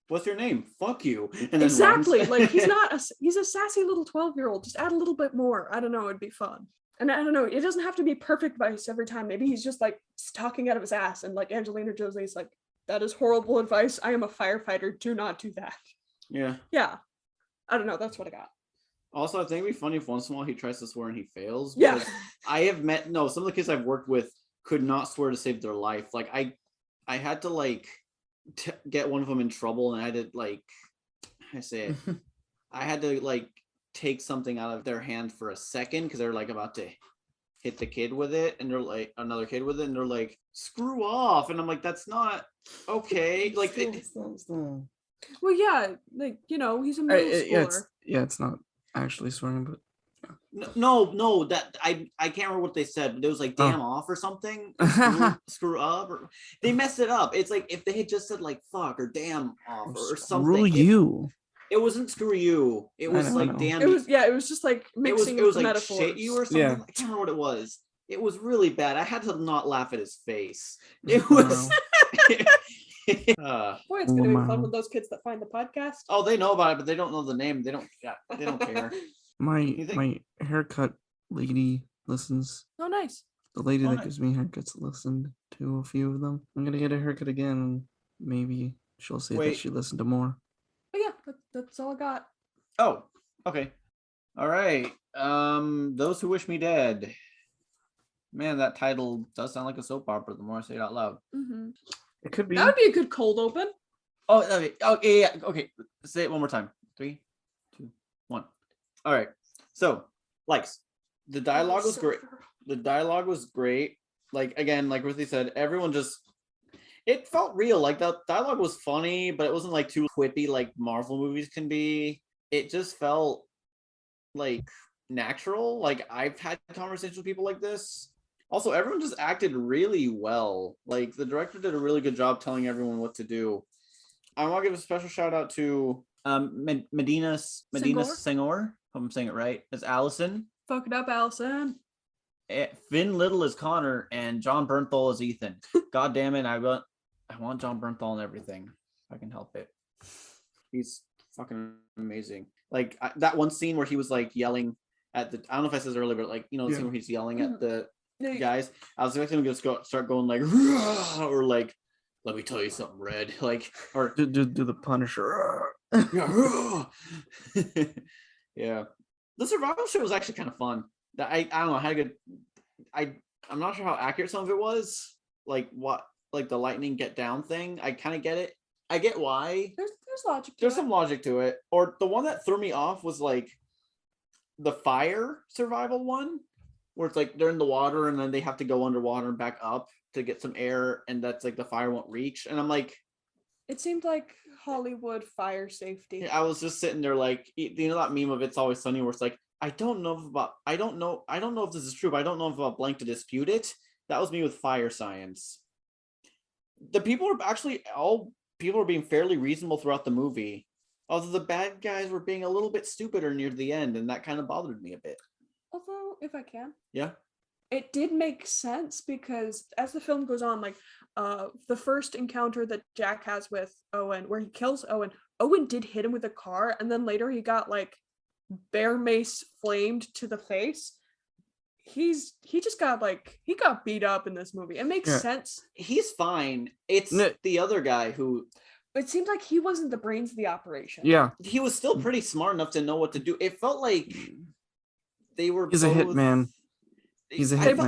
what's your name? Fuck you. And then exactly. runs. Like he's a sassy little 12-year-old. Just add a little bit more. I don't know. It'd be fun. And I don't know, it doesn't have to be perfect advice every time. Maybe he's just like talking out of his ass, and like Angelina Jolie's like, that is horrible advice. I am a firefighter. Do not do that. Yeah. Yeah. I don't know. That's what I got. Also, I think it'd be funny if once in a while he tries to swear and he fails. Yeah. Because I have met some of the kids I've worked with could not swear to save their life. Like I had to like get one of them in trouble, and I had to like I say it. I had to like take something out of their hand for a second because they're like about to hit the kid with it, and they're like another kid with it, and they're like, screw off, and I'm like, that's not okay. Like Still. Well, yeah, like, you know, he's a middle schooler. It's not actually swearing, but no, that I can't remember what they said, but it was like damn off or something, or screw up, or they messed it up. It's like if they had just said like fuck or damn off or something. Screw you. It wasn't screw you. It was like damn. It was just like mixing it was like metaphors. shit you or something. Yeah. I can't remember what it was. It was really bad. I had to not laugh at his face. It was. Boy, it's gonna be fun with those kids that find the podcast. Oh, they know about it, but they don't know the name. They don't care. My haircut lady listens. Oh, nice. The lady that gives me haircuts listened to a few of them. I'm gonna get a haircut again, and maybe she'll say that she listened to more. But yeah, that's all I got. Oh, okay. All right. Those Who Wish Me Dead. Man, that title does sound like a soap opera the more I say it out loud. Mm-hmm. It could be. That would be a good cold open. Oh, yeah. Okay. Say it one more time. 3, 2, 1. All right. So, likes. The dialogue was great. The dialogue was great. Like, again, like Ruthie said, everyone just, it felt real. Like, the dialogue was funny, but it wasn't like too quippy like Marvel movies can be. It just felt like natural. Like, I've had conversations with people like this. Also, everyone just acted really well. Like, the director did a really good job telling everyone what to do. I want to give a special shout out to Medina Senghor. Hope I'm saying it right. As Allison. Fuck it up, Allison. Finn Little is Connor, and John Bernthal is Ethan. God damn it, I want John Bernthal and everything. If I can help it. He's fucking amazing. Like that one scene where he was like yelling at the, I don't know if I said this earlier, but like, you know, the scene where he's yelling at the guys. I was expecting him to start going like, or like, let me tell you something, Red. Like, or do the Punisher. Yeah. The survival shit was actually kind of fun. I don't know, had a good. I'm not sure how accurate some of it was. Like what, like the lightning get down thing. I kind of get it. I get why. There's logic. There's some logic to it. Or the one that threw me off was like the fire survival one, where it's like they're in the water and then they have to go underwater and back up to get some air, and that's like the fire won't reach. And I'm like, it seemed like Hollywood fire safety. I was just sitting there like, you know that meme of It's Always Sunny where it's like, I don't know if this is true, but I don't know if about blank to dispute it. That was me with fire science. The people are actually, all people are being fairly reasonable throughout the movie. Although the bad guys were being a little bit stupider near the end, and that kind of bothered me a bit. Although, if I can. Yeah. It did make sense because as the film goes on, like the first encounter that Jack has with Owen, where he kills Owen did hit him with a car, and then later he got like bear mace flamed to the face. He got beat up in this movie. It makes sense. He's fine. It's the other guy who. It seemed like he wasn't the brains of the operation. Yeah. He was still pretty smart enough to know what to do. It felt like they were. He's a hitman. He's a hitman.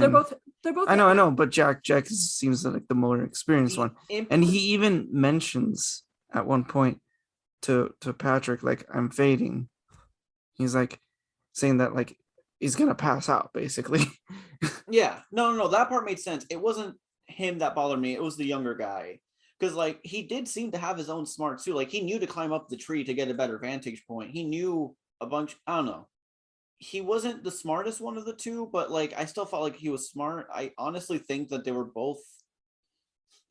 They're both. I know, but Jack seems like the more experienced one, and he even mentions at one point to Patrick, like, I'm fading. He's like saying that like he's gonna pass out, basically. Yeah, no, that part made sense. It wasn't him that bothered me. It was the younger guy, because like he did seem to have his own smarts too. Like he knew to climb up the tree to get a better vantage point. He knew a bunch. I don't know. He wasn't the smartest one of the two, but like I still felt like he was smart. I honestly think that they were both,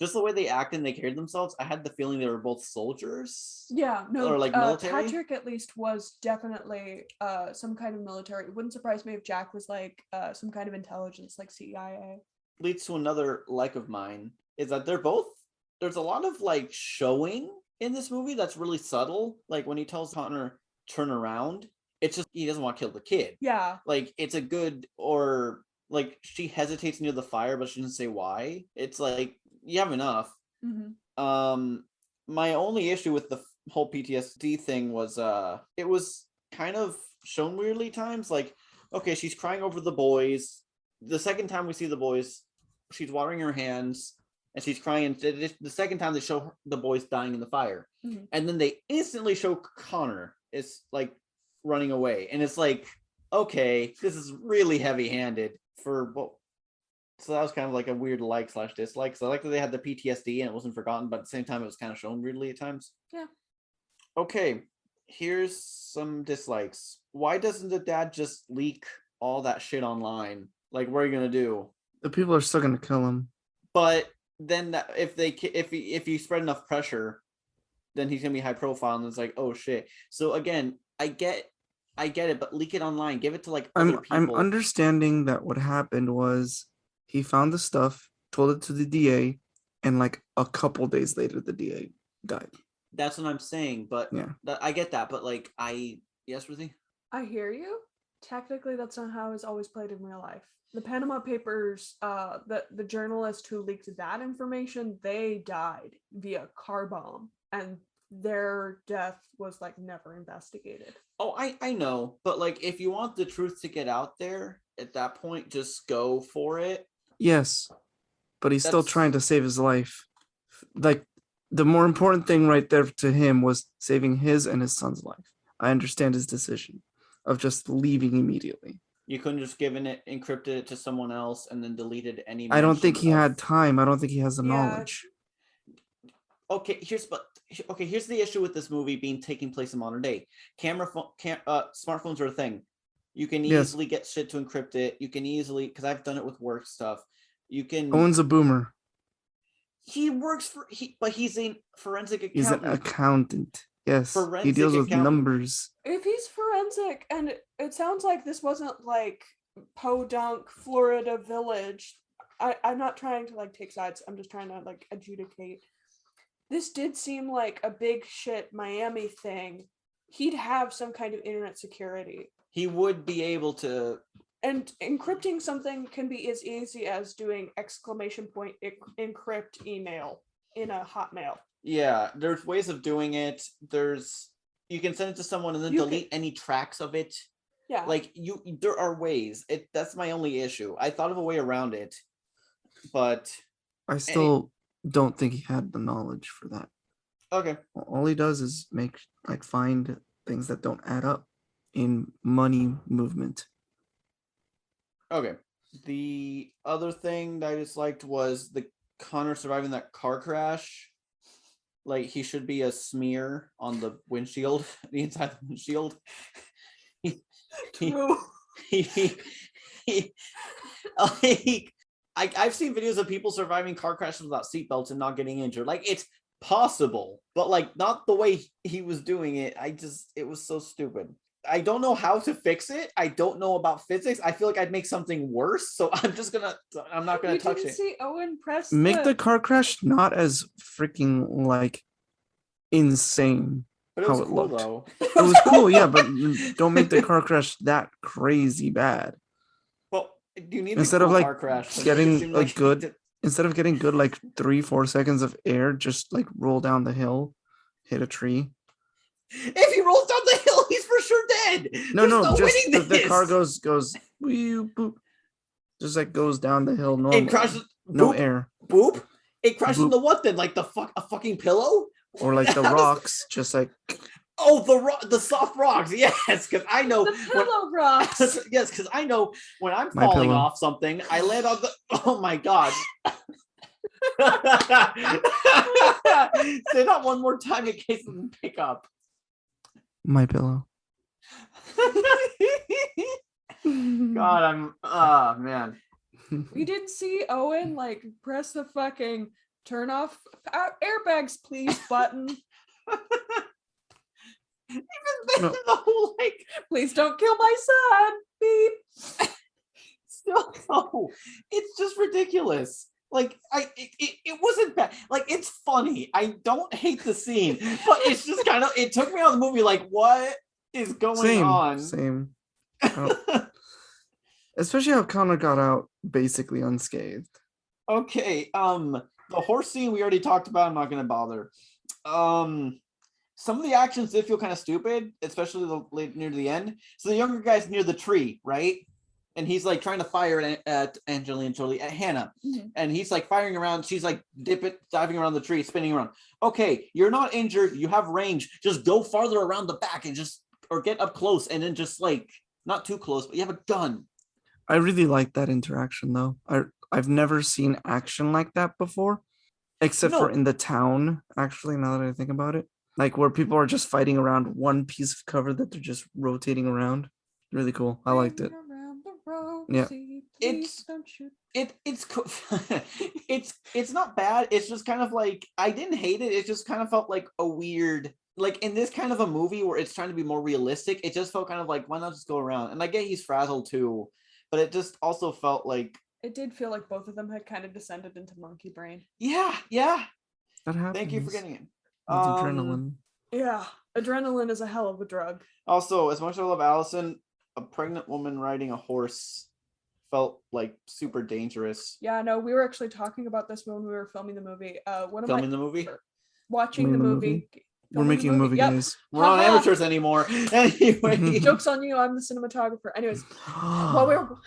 just the way they acted and they carried themselves, I had the feeling they were both soldiers. Yeah, no, or like military. Patrick at least was definitely some kind of military. It wouldn't surprise me if Jack was like some kind of intelligence, like CIA. Leads to another like of mine is that they're both. There's a lot of like showing in this movie that's really subtle. Like when he tells Connor turn around, It's just he doesn't want to kill the kid. Yeah. Like it's a good, or like she hesitates near the fire, but she doesn't say why. It's like you have enough. My only issue with the whole PTSD thing was it was kind of shown weirdly times. Like, okay, she's crying over the boys. The second time we see the boys, she's watering her hands and she's crying. The second time they show the boys dying in the fire, and then they instantly show Connor is like running away, and it's like, okay, this is really heavy-handed for what. So that was kind of like a weird like/dislike. So I like that they had the PTSD and it wasn't forgotten, but at the same time, it was kind of shown weirdly at times. Yeah. Okay, here's some dislikes. Why doesn't the dad just leak all that shit online? Like, what are you gonna do? The people are still gonna kill him. But then if you spread enough pressure, then he's gonna be high profile, and it's like, oh shit. So again, I get it, but leak it online. Give it to like other people. I'm understanding that what happened was he found the stuff, told it to the DA, and like a couple days later, the DA died. That's what I'm saying, but yeah, I get that, but like yes, Ruthie? I hear you. Technically, that's not how it's always played in real life. The Panama Papers, the journalist who leaked that information, they died via car bomb, and their death was like never investigated. Oh, I know, but like if you want the truth to get out there, at that point, just go for it. Yes, but he's still trying to save his life. Like the more important thing right there to him was saving his and his son's life. I understand his decision of just leaving immediately. You couldn't just encrypted it to someone else and then deleted any. I don't think he had time. I don't think he has the knowledge. Okay, here's the issue with this movie taking place in modern day. Smartphones are a thing. You can easily get shit to encrypt it. You can easily, because I've done it with work stuff. You can. Owen's a boomer. He works but he's a forensic accountant. He's an accountant. Yes, he deals with numbers. If he's forensic, and it sounds like this wasn't like Podunk, Florida Village. I'm not trying to like take sides. I'm just trying to like adjudicate. This did seem like a big shit Miami thing. He'd have some kind of internet security. He would be able to. And encrypting something can be as easy as doing ! Encrypt email in a Hotmail. Yeah, there's ways of doing it. You can send it to someone and then delete any tracks of it. Yeah. Like there are ways. That's my only issue. I thought of a way around it, but I still don't think he had the knowledge for that. Okay. All he does is find things that don't add up in money movement. Okay. The other thing that I disliked was the Connor surviving that car crash. Like he should be a smear on the windshield, the inside of the windshield. I've seen videos of people surviving car crashes without seatbelts and not getting injured. Like it's possible, but like not the way he was doing it. It was so stupid. I don't know how to fix it. I don't know about physics. I feel like I'd make something worse, so I'm not gonna touch it. You didn't see Owen press Make the car crash not as freaking like insane. But it was how it cool looked. though. It was cool, yeah, but don't make the car crash that crazy bad. Well, you need instead a of like car crash. getting a good instead of getting good like 3-4 seconds of air, just like roll down the hill, hit a tree. If he rolls down the hill, he's for sure dead. No, just the car goes wee, boop, just like goes down the hill normally. It crashes. No Boop, air. Boop. It crashes Boop. into what then? Like a fucking pillow? Or like the rocks, just like. Oh, the soft rocks. Yes, because I know the pillow rocks. Yes, because I know when I'm falling off something, I land on the. Oh my god. Say that one more time in case it doesn't pick up. My pillow. God, man. We didn't see Owen like press the fucking turn off airbags please button. Even the whole like, please don't kill my son. Beep. Still, no, it's just ridiculous. Like it wasn't bad. Like it's funny. I don't hate the scene, but it's just kind of. It took me out of the movie. Like what? is going Same, on? same. Especially how Connor got out basically unscathed. Okay, the horse scene we already talked about. I'm not gonna bother. Some of the actions did feel kind of stupid, especially near the end. So the younger guy's near the tree, right? And he's like trying to fire at Angelina Jolie, at Hannah. Mm-hmm. And he's like firing around. She's like diving around the tree, spinning around. Okay, you're not injured. You have range. Just go farther around the back and or get up close and then just like, not too close, but you have a gun. I really like that interaction though. I've never seen action like that before, except for No. in the town, actually, now that I think about it. Like where people are just fighting around one piece of cover that they're just rotating around. Really cool. I liked it. Yeah. It's cool. it's not bad. It's just kind of like, I didn't hate it. It just kind of felt like a weird, like in this kind of a movie where it's trying to be more realistic, it just felt kind of like, why not just go around? And I get he's frazzled too, but it just also felt like, it did feel like both of them had kind of descended into monkey brain. yeah. That happens. Thank you for getting it. With adrenaline. Yeah, adrenaline is a hell of a drug. Also, as much as I love Allison, a pregnant woman riding a horse felt like super dangerous. Yeah, no, we were actually talking about this when we were filming the movie. Filming the movie? Watching the movie. We're making a movie, Yep. guys. We're not amateurs anymore. Anyway. Joke's on you, I'm the cinematographer. Anyways, while we were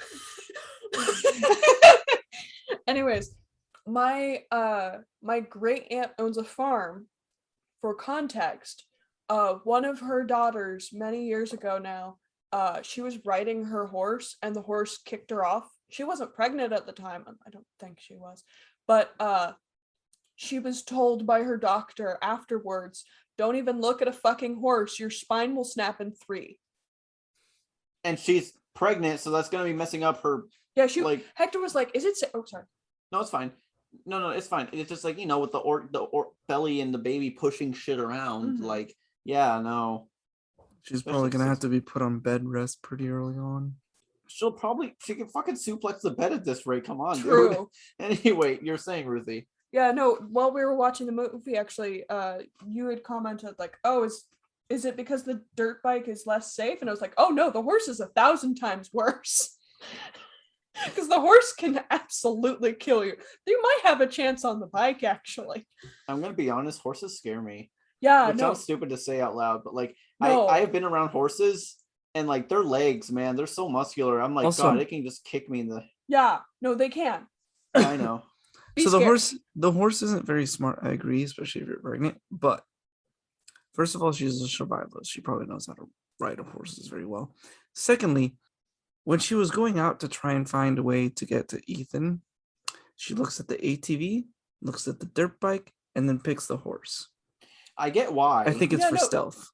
anyways, my great aunt owns a farm. For context, one of her daughters many years ago now, she was riding her horse and the horse kicked her off. She wasn't pregnant at the time. I don't think she was, but she was told by her doctor afterwards, don't even look at a fucking horse. Your spine will snap in 3. And she's pregnant, so that's going to be messing up her. Yeah, Hector was like, is it oh, sorry. No, it's fine. No, it's fine. It's just like, with the belly and the baby pushing shit around. Mm-hmm. Like, yeah, no. She's probably gonna have to be put on bed rest pretty early on. She can fucking suplex the bed at this rate. Come on, True. Dude. Anyway, you're saying, Ruthie. Yeah, no, while we were watching the movie, actually, you had commented like, oh, is it because the dirt bike is less safe? And I was like, oh no, the horse is 1,000 times worse. Because the horse can absolutely kill you. You might have a chance on the bike, actually. I'm gonna be honest, horses scare me. Yeah, Which no. sounds stupid to say out loud, but like, No. I have been around horses and like their legs, man, they're so muscular. I'm like, Also, God, it can just kick me in the. Yeah, no, they can. I know. So scared. the horse isn't very smart. I agree, especially if you're pregnant. But first of all, she's a survivalist. She probably knows how to ride horses very well. Secondly, when she was going out to try and find a way to get to Ethan, she looks at the ATV, looks at the dirt bike, and then picks the horse. I get why. I think it's for stealth.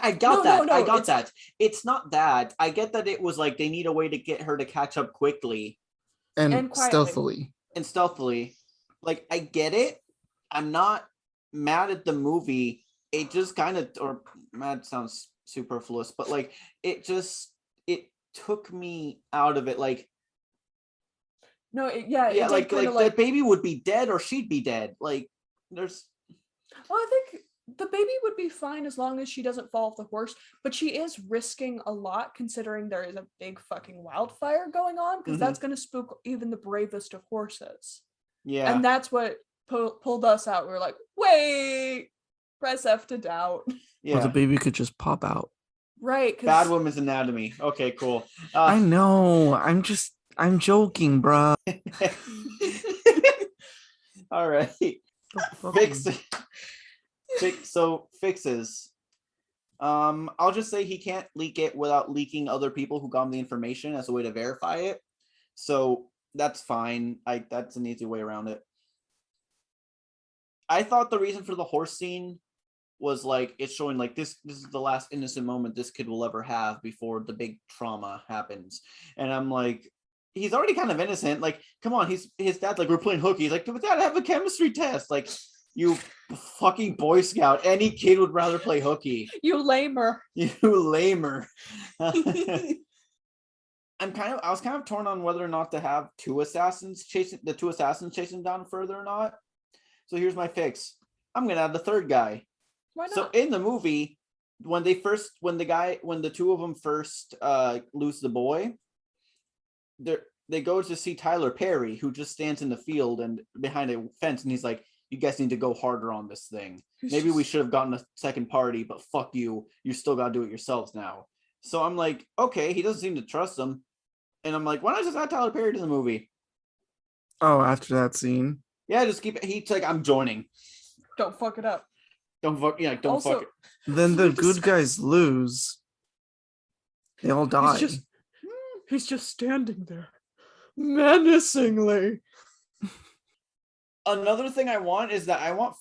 I got that. No, I got that. It's not that. I get that it was like they need a way to get her to catch up quickly And quietly. stealthily. and stealthily. Like, I get it. I'm not mad at the movie. It just kind of, or mad sounds superfluous, but like it took me out of it. Like, No, like the baby would be dead or she'd be dead. Like, there's. Well, I think the baby would be fine as long as she doesn't fall off the horse, but she is risking a lot considering there is a big fucking wildfire going on, because that's going to spook even the bravest of horses. Yeah. And that's what pulled us out. We were like, wait, press F to doubt. Yeah. Or the baby could just pop out. Right. Bad Woman's Anatomy. Okay, cool. I know. I'm joking, bruh. All right. Fixes. I'll just say he can't leak it without leaking other people who got him the information as a way to verify it. So that's fine. That's an easy way around it. I thought the reason for the horse scene was like it's showing like this is the last innocent moment this kid will ever have before the big trauma happens. And I'm like, he's already kind of innocent. Like, come on, his dad's like, we're playing hooky. He's like, but Dad, have a chemistry test. Like, you fucking Boy Scout. Any kid would rather play hooky. You lamer. You lamer. I was kind of torn on whether or not to have the two assassins chasing down further or not. So here's my fix. I'm gonna add the third guy. Why not? So in the movie, when the two of them first lose the boy, they go to see Tyler Perry, who just stands in the field and behind a fence, and he's like, you guys need to go harder on this thing. Maybe we should have gotten a second party, but fuck you. You still got to do it yourselves now. So I'm like, okay, he doesn't seem to trust them. And I'm like, why not just add Tyler Perry to the movie? Oh, after that scene. Yeah, just keep it. He's like, I'm joining. Don't fuck it up. Don't fuck it. Then the good guys lose. They all die. He's just standing there menacingly. Another thing I want is that I want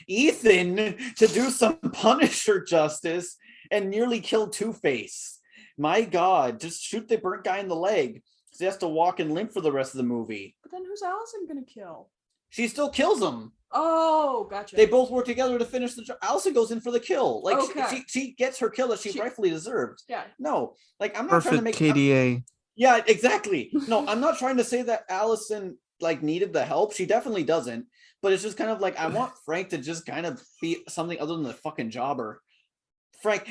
Ethan to do some Punisher justice and nearly kill Two-Face. My God, just shoot the burnt guy in the leg. So he has to walk and limp for the rest of the movie. But then who's Allison gonna kill? She still kills him. Oh, gotcha. They both work together to finish the job. Allison goes in for the kill. Like Okay. she gets her kill that she rightfully deserved. Yeah. No, like I'm not trying to make KDA. Yeah, exactly. No, I'm not trying to say that Allison like needed the help. She definitely doesn't. But it's just kind of like I want Frank to just kind of be something other than the fucking jobber.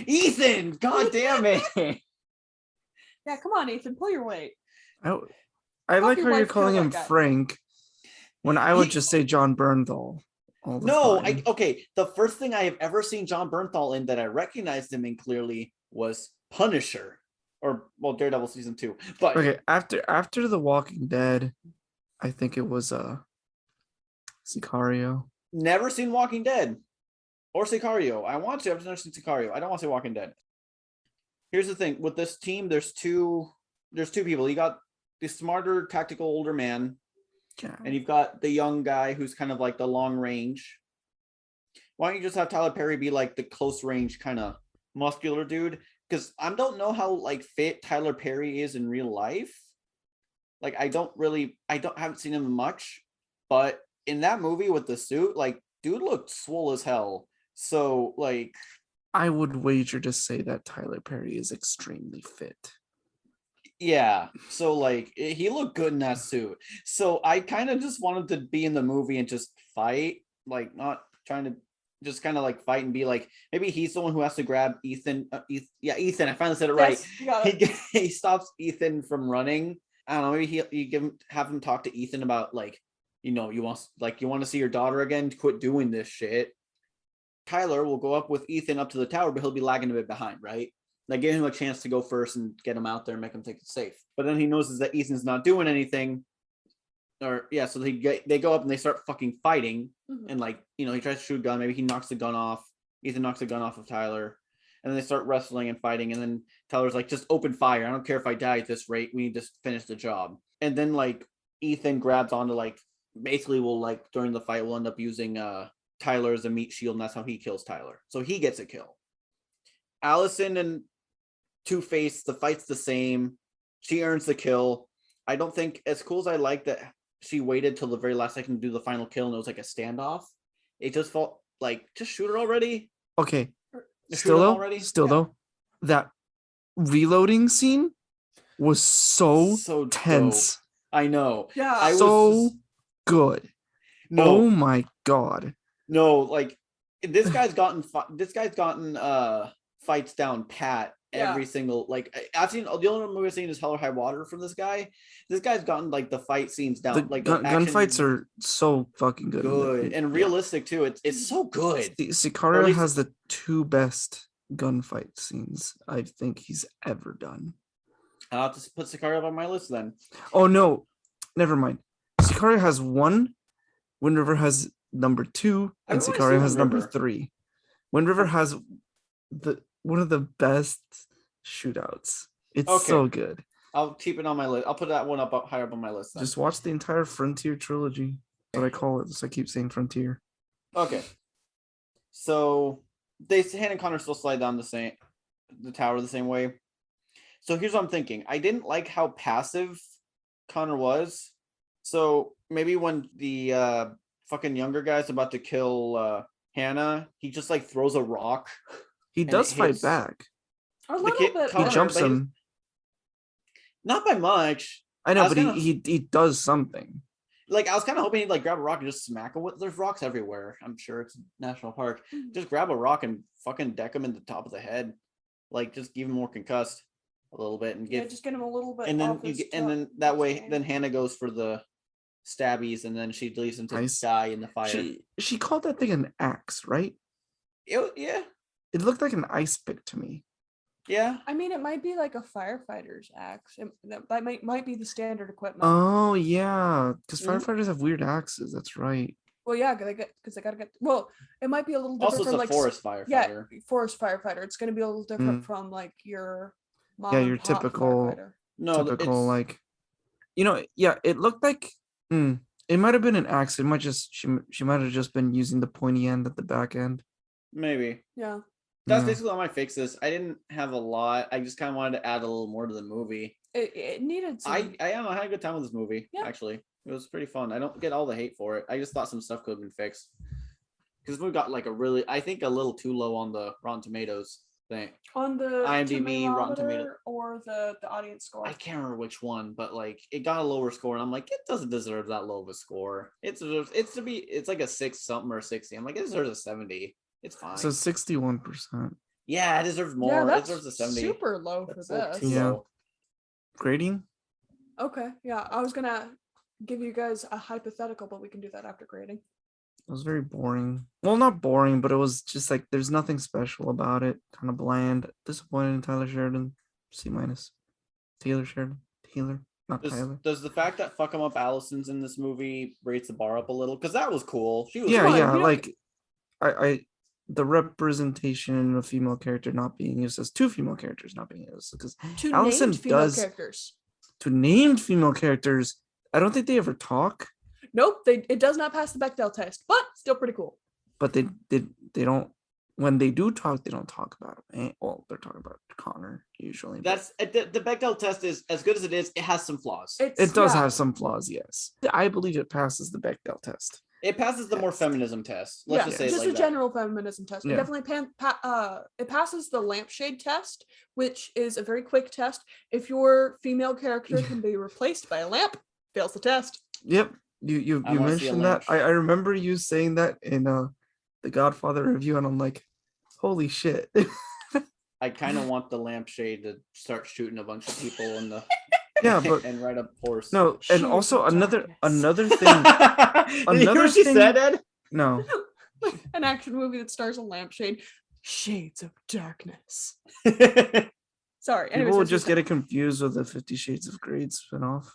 Ethan, god damn it. Yeah, come on, Ethan, pull your weight. I like your how you're wife calling kill him that guy. Frank when I would just say John Bernthal all the time. Okay. The first thing I have ever seen John Bernthal in that I recognized him in clearly was Punisher. Or Daredevil season 2. But okay, after The Walking Dead, I think it was Sicario. never seen Walking Dead or Sicario. I want to. I've never seen Sicario. I don't want to say Walking Dead. Here's the thing with this team. There's two people. You got the smarter, tactical older man, Yeah. and you've got the young guy who's kind of like the long range. Why don't you just have Tyler Perry be like the close range kind of muscular dude? Because I don't know how like fit Tyler Perry is in real life. Like I haven't seen him much, but in that movie with the suit, like dude looked swole as hell. So like I would wager to say that Tyler Perry is extremely fit. yeah, so like he looked good in that suit. So I kind of just wanted to be in the movie and just fight, like not trying to just kind of like fight and be like maybe he's the one who has to grab Ethan. Ethan. I finally said it right. Yes, you got it. He stops Ethan from running. I don't know. Maybe you have him talk to Ethan about like, you want to see your daughter again. Quit doing this shit. Tyler will go up with Ethan up to the tower, but he'll be lagging a bit behind, right? Like give him a chance to go first and get him out there and make him think it's safe. But then he notices that Ethan's not doing anything. So they go up and they start fucking fighting. Mhm. And like, he tries to shoot a gun. Maybe he knocks the gun off. Ethan knocks the gun off of Tyler. And then they start wrestling and fighting. And then Tyler's like, just open fire. I don't care if I die at this rate. We need to finish the job. And then like Ethan grabs onto like, basically will like during the fight, we'll end up using Tyler as a meat shield. And that's how he kills Tyler. So he gets a kill. Allison and Two-Face, the fight's the same. She earns the kill. I don't think, as cool as I like that she waited till the very last second to do the final kill and it was like a standoff, it just felt like, just shoot her already. Okay. Shoot Still him though, already? though, that reloading scene was so dope. tense. I know. Yeah. I was So good. no, Oh my god. no, like this guy's gotten fights down pat every single, like I've seen the only movie I've seen is Hell or High Water from this guy. This guy's gotten like the fight scenes down. The Like gunfights are so fucking good. good and realistic too. It's so good. Sicario least- has the two best gunfight scenes I think he's ever done. I'll have to put Sicario on my list then. Oh no, never mind. Sicario has one. Wind River has number 2, and I've only Sicario seen has Wind number River. 3. Wind River has one of the best shootouts. It's Okay. so good. I'll keep it on my list. I'll put that one up higher up on my list then. Just watch the entire Frontier trilogy. That's what I call it. So I keep saying Frontier. Okay. So Han and Connor still slide down the tower the same way. So here's what I'm thinking. I didn't like how passive Connor was. So maybe when the fucking younger guy's about to kill Hannah, he just like throws a rock. He And does it fight hits- back. A The little kid- bit. He Connor, jumps but he- him. Not by much. I I know, was but gonna- he does something. like I was kind of hoping he'd like grab a rock and just smack him with. There's rocks everywhere. I'm sure it's a national park. Just grab a rock and fucking deck him in the top of the head, like just give him more concussed a little bit and Yeah, get. just get him a little bit. And then off his and top- then that way, chain. then Hannah goes for the stabbies, and then she leaves him to Ice. die in the fire. She called that thing an axe, right? Yeah, It looked like an ice pick to me. yeah. I mean, it might be like a firefighter's axe. That might be the standard equipment. Oh yeah, because Mhm. firefighters have weird axes. That's right. Well, yeah, because they gotta get. Well, it might be a little different Also, it's from a like forest firefighter. yeah, forest firefighter. It's gonna be a little different Mm. from like your Yeah, mom your and pop typical- firefighter. No, Typical it's like, yeah. It looked like it might have been an axe. It might just she might have just been using the pointy end at the back end. maybe. Yeah. That's Yeah. basically all my fixes. I didn't have a lot. I just kind of wanted to add a little more to the movie. It needed some. I had a good time with this movie. Yeah. Actually, it was pretty fun. I don't get all the hate for it. I just thought some stuff could have been fixed because we got like I think a little too low on the Rotten Tomatoes thing. on the IMDb, Rotten Tomato- Tomatometer or the audience score. I can't remember which one, but like it got a lower score, and I'm like, it doesn't deserve that low of a score. It deserves it's like a 6 something or 60. I'm like, it deserves a 70. It's fine. So 61%. Yeah, it deserves more. Yeah, It that's deserves a 70. super low for That's a little this. too Yeah. low. Grading? Okay, yeah, I was gonna give you guys a hypothetical, but we can do that after grading. It was very boring. Well, not boring, but it was just like there's nothing special about it. Kind of bland. Disappointed in Tyler Sheridan. C minus. Taylor Sheridan. Taylor, not Tyler. Does the fact that fuck 'em up Allison's in this movie raise the bar up a little? Because that was cool. She was Yeah, Come on, yeah. you don't- Like, I the representation in a female character not being used as two female characters not being used because Two Allison named female does- characters. to named female characters, I don't think they ever talk, Nope, it does not pass the Bechdel test, but still pretty cool. but they don't. When they do talk, they don't talk about him. Well, they're talking about Connor usually. but That's the Bechdel test is as good as it is. It has some flaws. It it does have some flaws. Yes, I believe it passes the Bechdel test. It passes the more Test. feminism test. Let's just say it just like a that. general feminism test. It Yeah. definitely it passes the lampshade test, which is a very quick test. If your female character can be replaced by a lamp, fails the test. Yep, you I wanna see a mentioned that. lamp. I remember you saying that in the Godfather review, and I'm like, holy shit. I kind of want the lampshade to start shooting a bunch of people in the Yeah, but and ride a horse. no, and Shades also of another darkness. another thing. Did you hear another what she thing- said, Ed? No, An action movie that stars a lampshade. Shades of darkness. Sorry. people would just get it confused with the 50 Shades of Grey spinoff.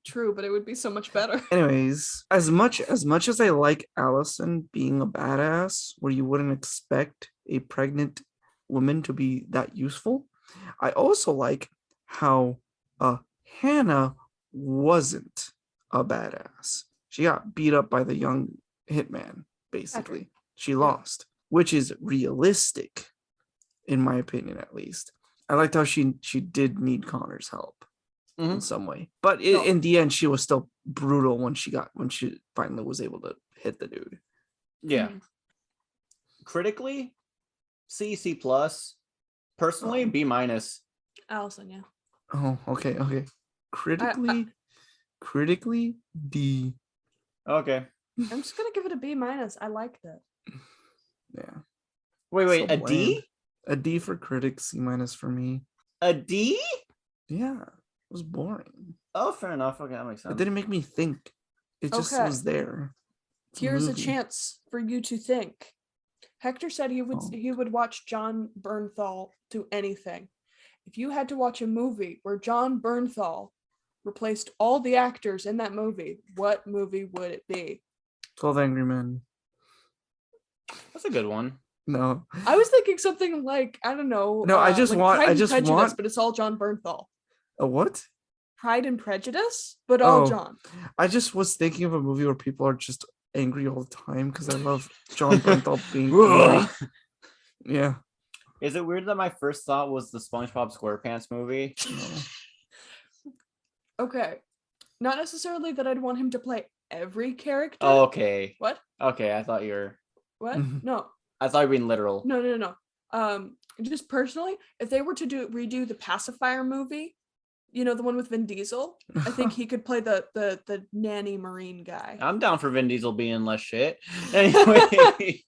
True, but it would be so much better. Anyways, as much as I like Allison being a badass, where you wouldn't expect a pregnant woman to be that useful, I also like how Hannah wasn't a badass. She got beat up by the young hitman, basically. She lost, which is realistic, in my opinion, at least. I liked how she did need Connor's help in Mhm. some way, but No. in the end, she was still brutal when she finally was able to hit the dude. Yeah. Mhm. Critically, C plus. Personally, B minus. Allison, yeah. Oh, okay. Critically, D. Okay. I'm just gonna give it a B minus. I liked it. Yeah, Wait, So a D? bland. A D for critics, C minus for me. A D? Yeah, it was boring. Oh, fair enough. Okay, that makes It sense. didn't make me think. It just Okay. was there. It's Here's a movie. chance for you to think. Hector said he would Oh. he would watch John Bernthal do anything. If you had to watch a movie where John Bernthal replaced all the actors in that movie, what movie would it be? 12 Angry Men. That's a good one. No, I was thinking something like, I don't know. No, I just like want- Pride I and just Prejudice, want- but it's all John Bernthal. a what? Pride and Prejudice, but all Oh. John. I just was thinking of a movie where people are just angry all the time because I love John Bernthal being angry. Yeah. Is it weird that my first thought was the SpongeBob SquarePants movie? Okay. Not necessarily that I'd want him to play every character. Oh, okay. What? Okay, I thought you were. What? Mhm. No. I thought you were being literal. No. Just personally, if they were to redo the Pacifier movie, You know, the one with Vin Diesel? I think he could play the nanny marine guy. I'm down for Vin Diesel being less shit. Anyway.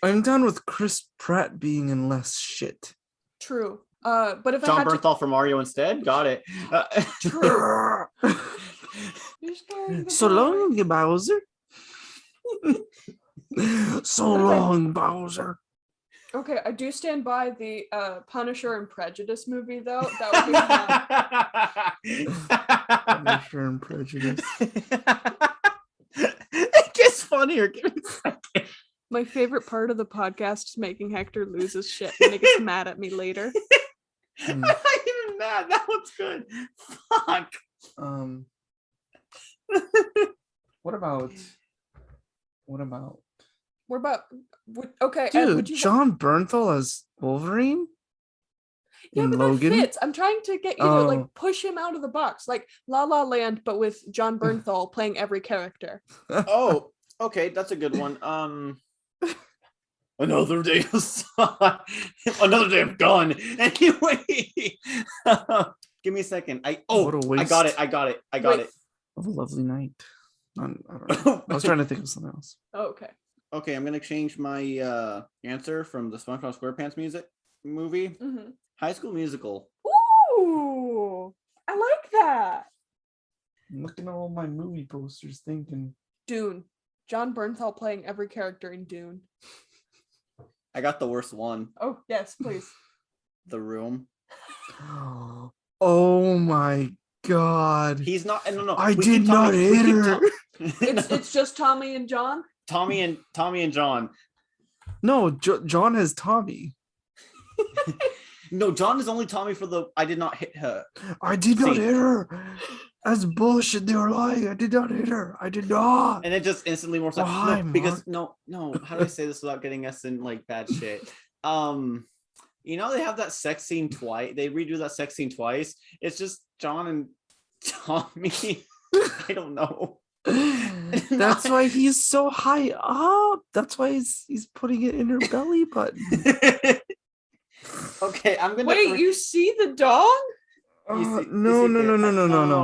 I'm down with Chris Pratt being in less shit. True. But if I John had Bernthal for Mario instead? Got it. to... True. You're scaring the So boy. long, Bowser. So long, Bowser. Okay, I do stand by the Punisher and Prejudice movie, though. That would be fun. Punisher and Prejudice. It gets funnier. Give me a second. My favorite part of the podcast is making Hector lose his shit and he gets mad at me later. I'm not even mad. That one's good. Fuck. What about? What about? Okay, Ed, Dude, would you? John Bernthal as Wolverine? Yeah, in but Logan? that fits. I'm trying to get you to Oh. like push him out of the box, like La La Land, but with John Bernthal playing every character. Oh, okay, that's a good one. Another day of sun. Another day of gun. Anyway, give me a second. What a I got it. waste. I got it. Wait. Of a lovely night. I don't know. I was trying to think of something else. Oh, okay. Okay, I'm gonna change my answer from the SpongeBob SquarePants music movie. Mm-hmm. High School Musical. Ooh, I like that. I'm looking at all my movie posters thinking. Dune. John Bernthal playing every character in Dune. I got the worst one. Oh, yes, please. The Room. Oh my god. He's not. No. I we did keep not talking- we hit keep her. It's just Tommy and John. Tommy and John. No, John has Tommy. No, John is only Tommy for the I did not hit her. I did not See. hit her. That's bullshit. They were lying. I did not hit her. I did not. And it just instantly morphs like Why, no, because no. How do I say this without getting us in like bad shit? You know they have that sex scene twice. They redo that sex scene twice. It's just John and Tommy. I don't know. That's why he's so high up. That's why he's putting it in her belly button. Okay, I'm gonna Wait, you see the dog? You see- No.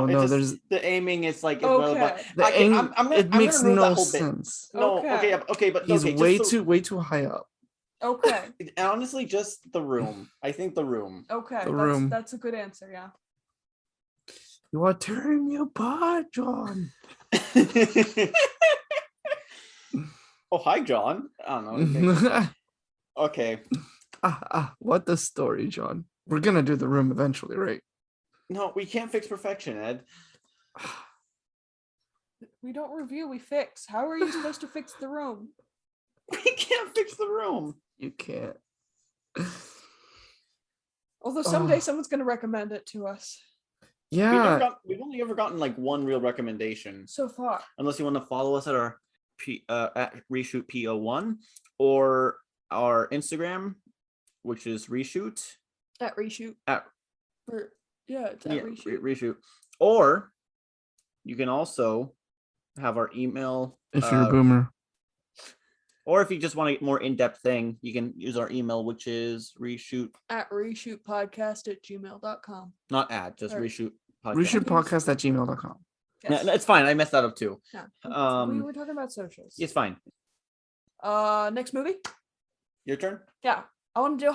it's just There's the aiming. It's like Okay. it makes remove no that whole bit. sense. No, Okay. okay, but He's okay, way too high up. Okay. honestly, just The Room. I think The Room. Okay. The Room. That's a good answer, yeah. You are tearing me apart, John. Oh, hi, John. I don't know. Okay. What the story, John? We're gonna do The Room eventually, right? No, we can't fix perfection, Ed. We don't review, we fix. How are you supposed to fix The Room? We can't fix The Room. You can't. Although someday Oh. someone's going to recommend it to us. Yeah. We've only ever gotten like one real recommendation. So far. Unless you want to follow us at our at reshoot PO1 or our Instagram, which is reshoot At reshoot. at It's at reshoot. reshoot. Or you can also have our email. If you're a boomer. Or if you just want a more in-depth thing, you can use our email, which is reshoot, At reshootpodcast@gmail.com. not at, just Or- reshoot podcast. Reshootpodcast@gmail.com. Yes. No, it's fine. I messed that up too. Yeah. Um, we were talking about socials. It's fine. Next movie? Your turn. Yeah. I want to do a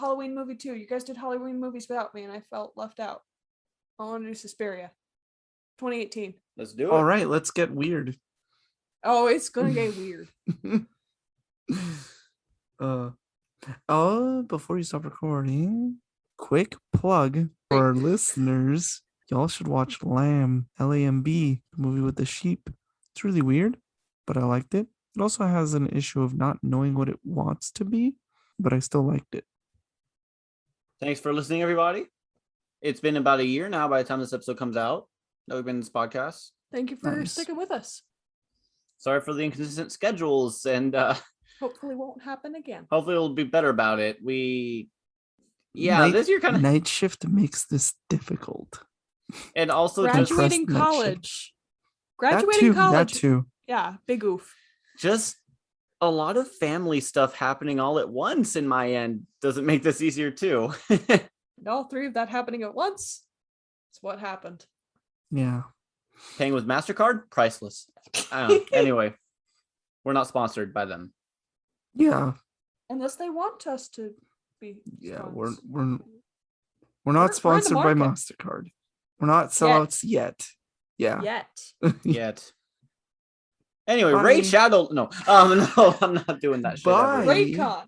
Halloween movie too. You guys did Halloween movies without me and I felt left out. I want to do Suspiria. 2018. Let's do it. All right, let's get weird. Oh, it's gonna get weird. Before you stop recording, quick plug for our listeners. Y'all should watch Lamb, Lamb, the movie with the sheep. It's really weird, but I liked it. It also has an issue of not knowing what it wants to be, but I still liked it. Thanks for listening, everybody. It's been about a year now by the time this episode comes out that we've been in this podcast. Thank you for Nice. sticking with us. Sorry for the inconsistent schedules, and Hopefully won't happen again. hopefully we'll be better about it. This year kind of, Night shift makes this difficult. and also Gradu- Graduating night shift. college. That Graduating too. college. That too. Yeah, big oof. just a lot of family stuff happening all at once in my end doesn't make this easier too. And all three of that happening at once. It's what happened. Yeah. Paying with MasterCard? Priceless. I don't know. Anyway, we're not sponsored by them. Yeah. Unless they want us to be. Yeah. sponsored. We're not We're in the sponsored by market. MasterCard. We're not sellouts yet. Yeah. Yet. Yet. Anyway, Bye. Raid Shadow. No. No, I'm not doing that shit Bye. ever. Raycon.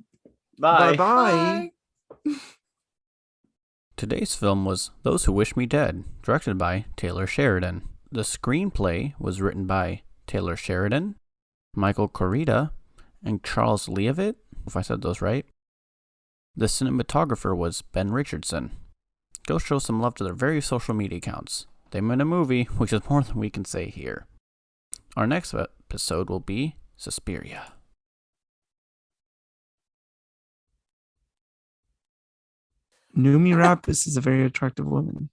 Bye. Bye-bye. Today's film was Those Who Wish Me Dead, directed by Taylor Sheridan. The screenplay was written by Taylor Sheridan, Michael Corita, and Charles Leavitt, if I said those right. The cinematographer was Ben Richardson. Go show some love to their various social media accounts. They made a movie, which is more than we can say here. Our next episode will be Suspiria. Numi Rapis is a very attractive woman.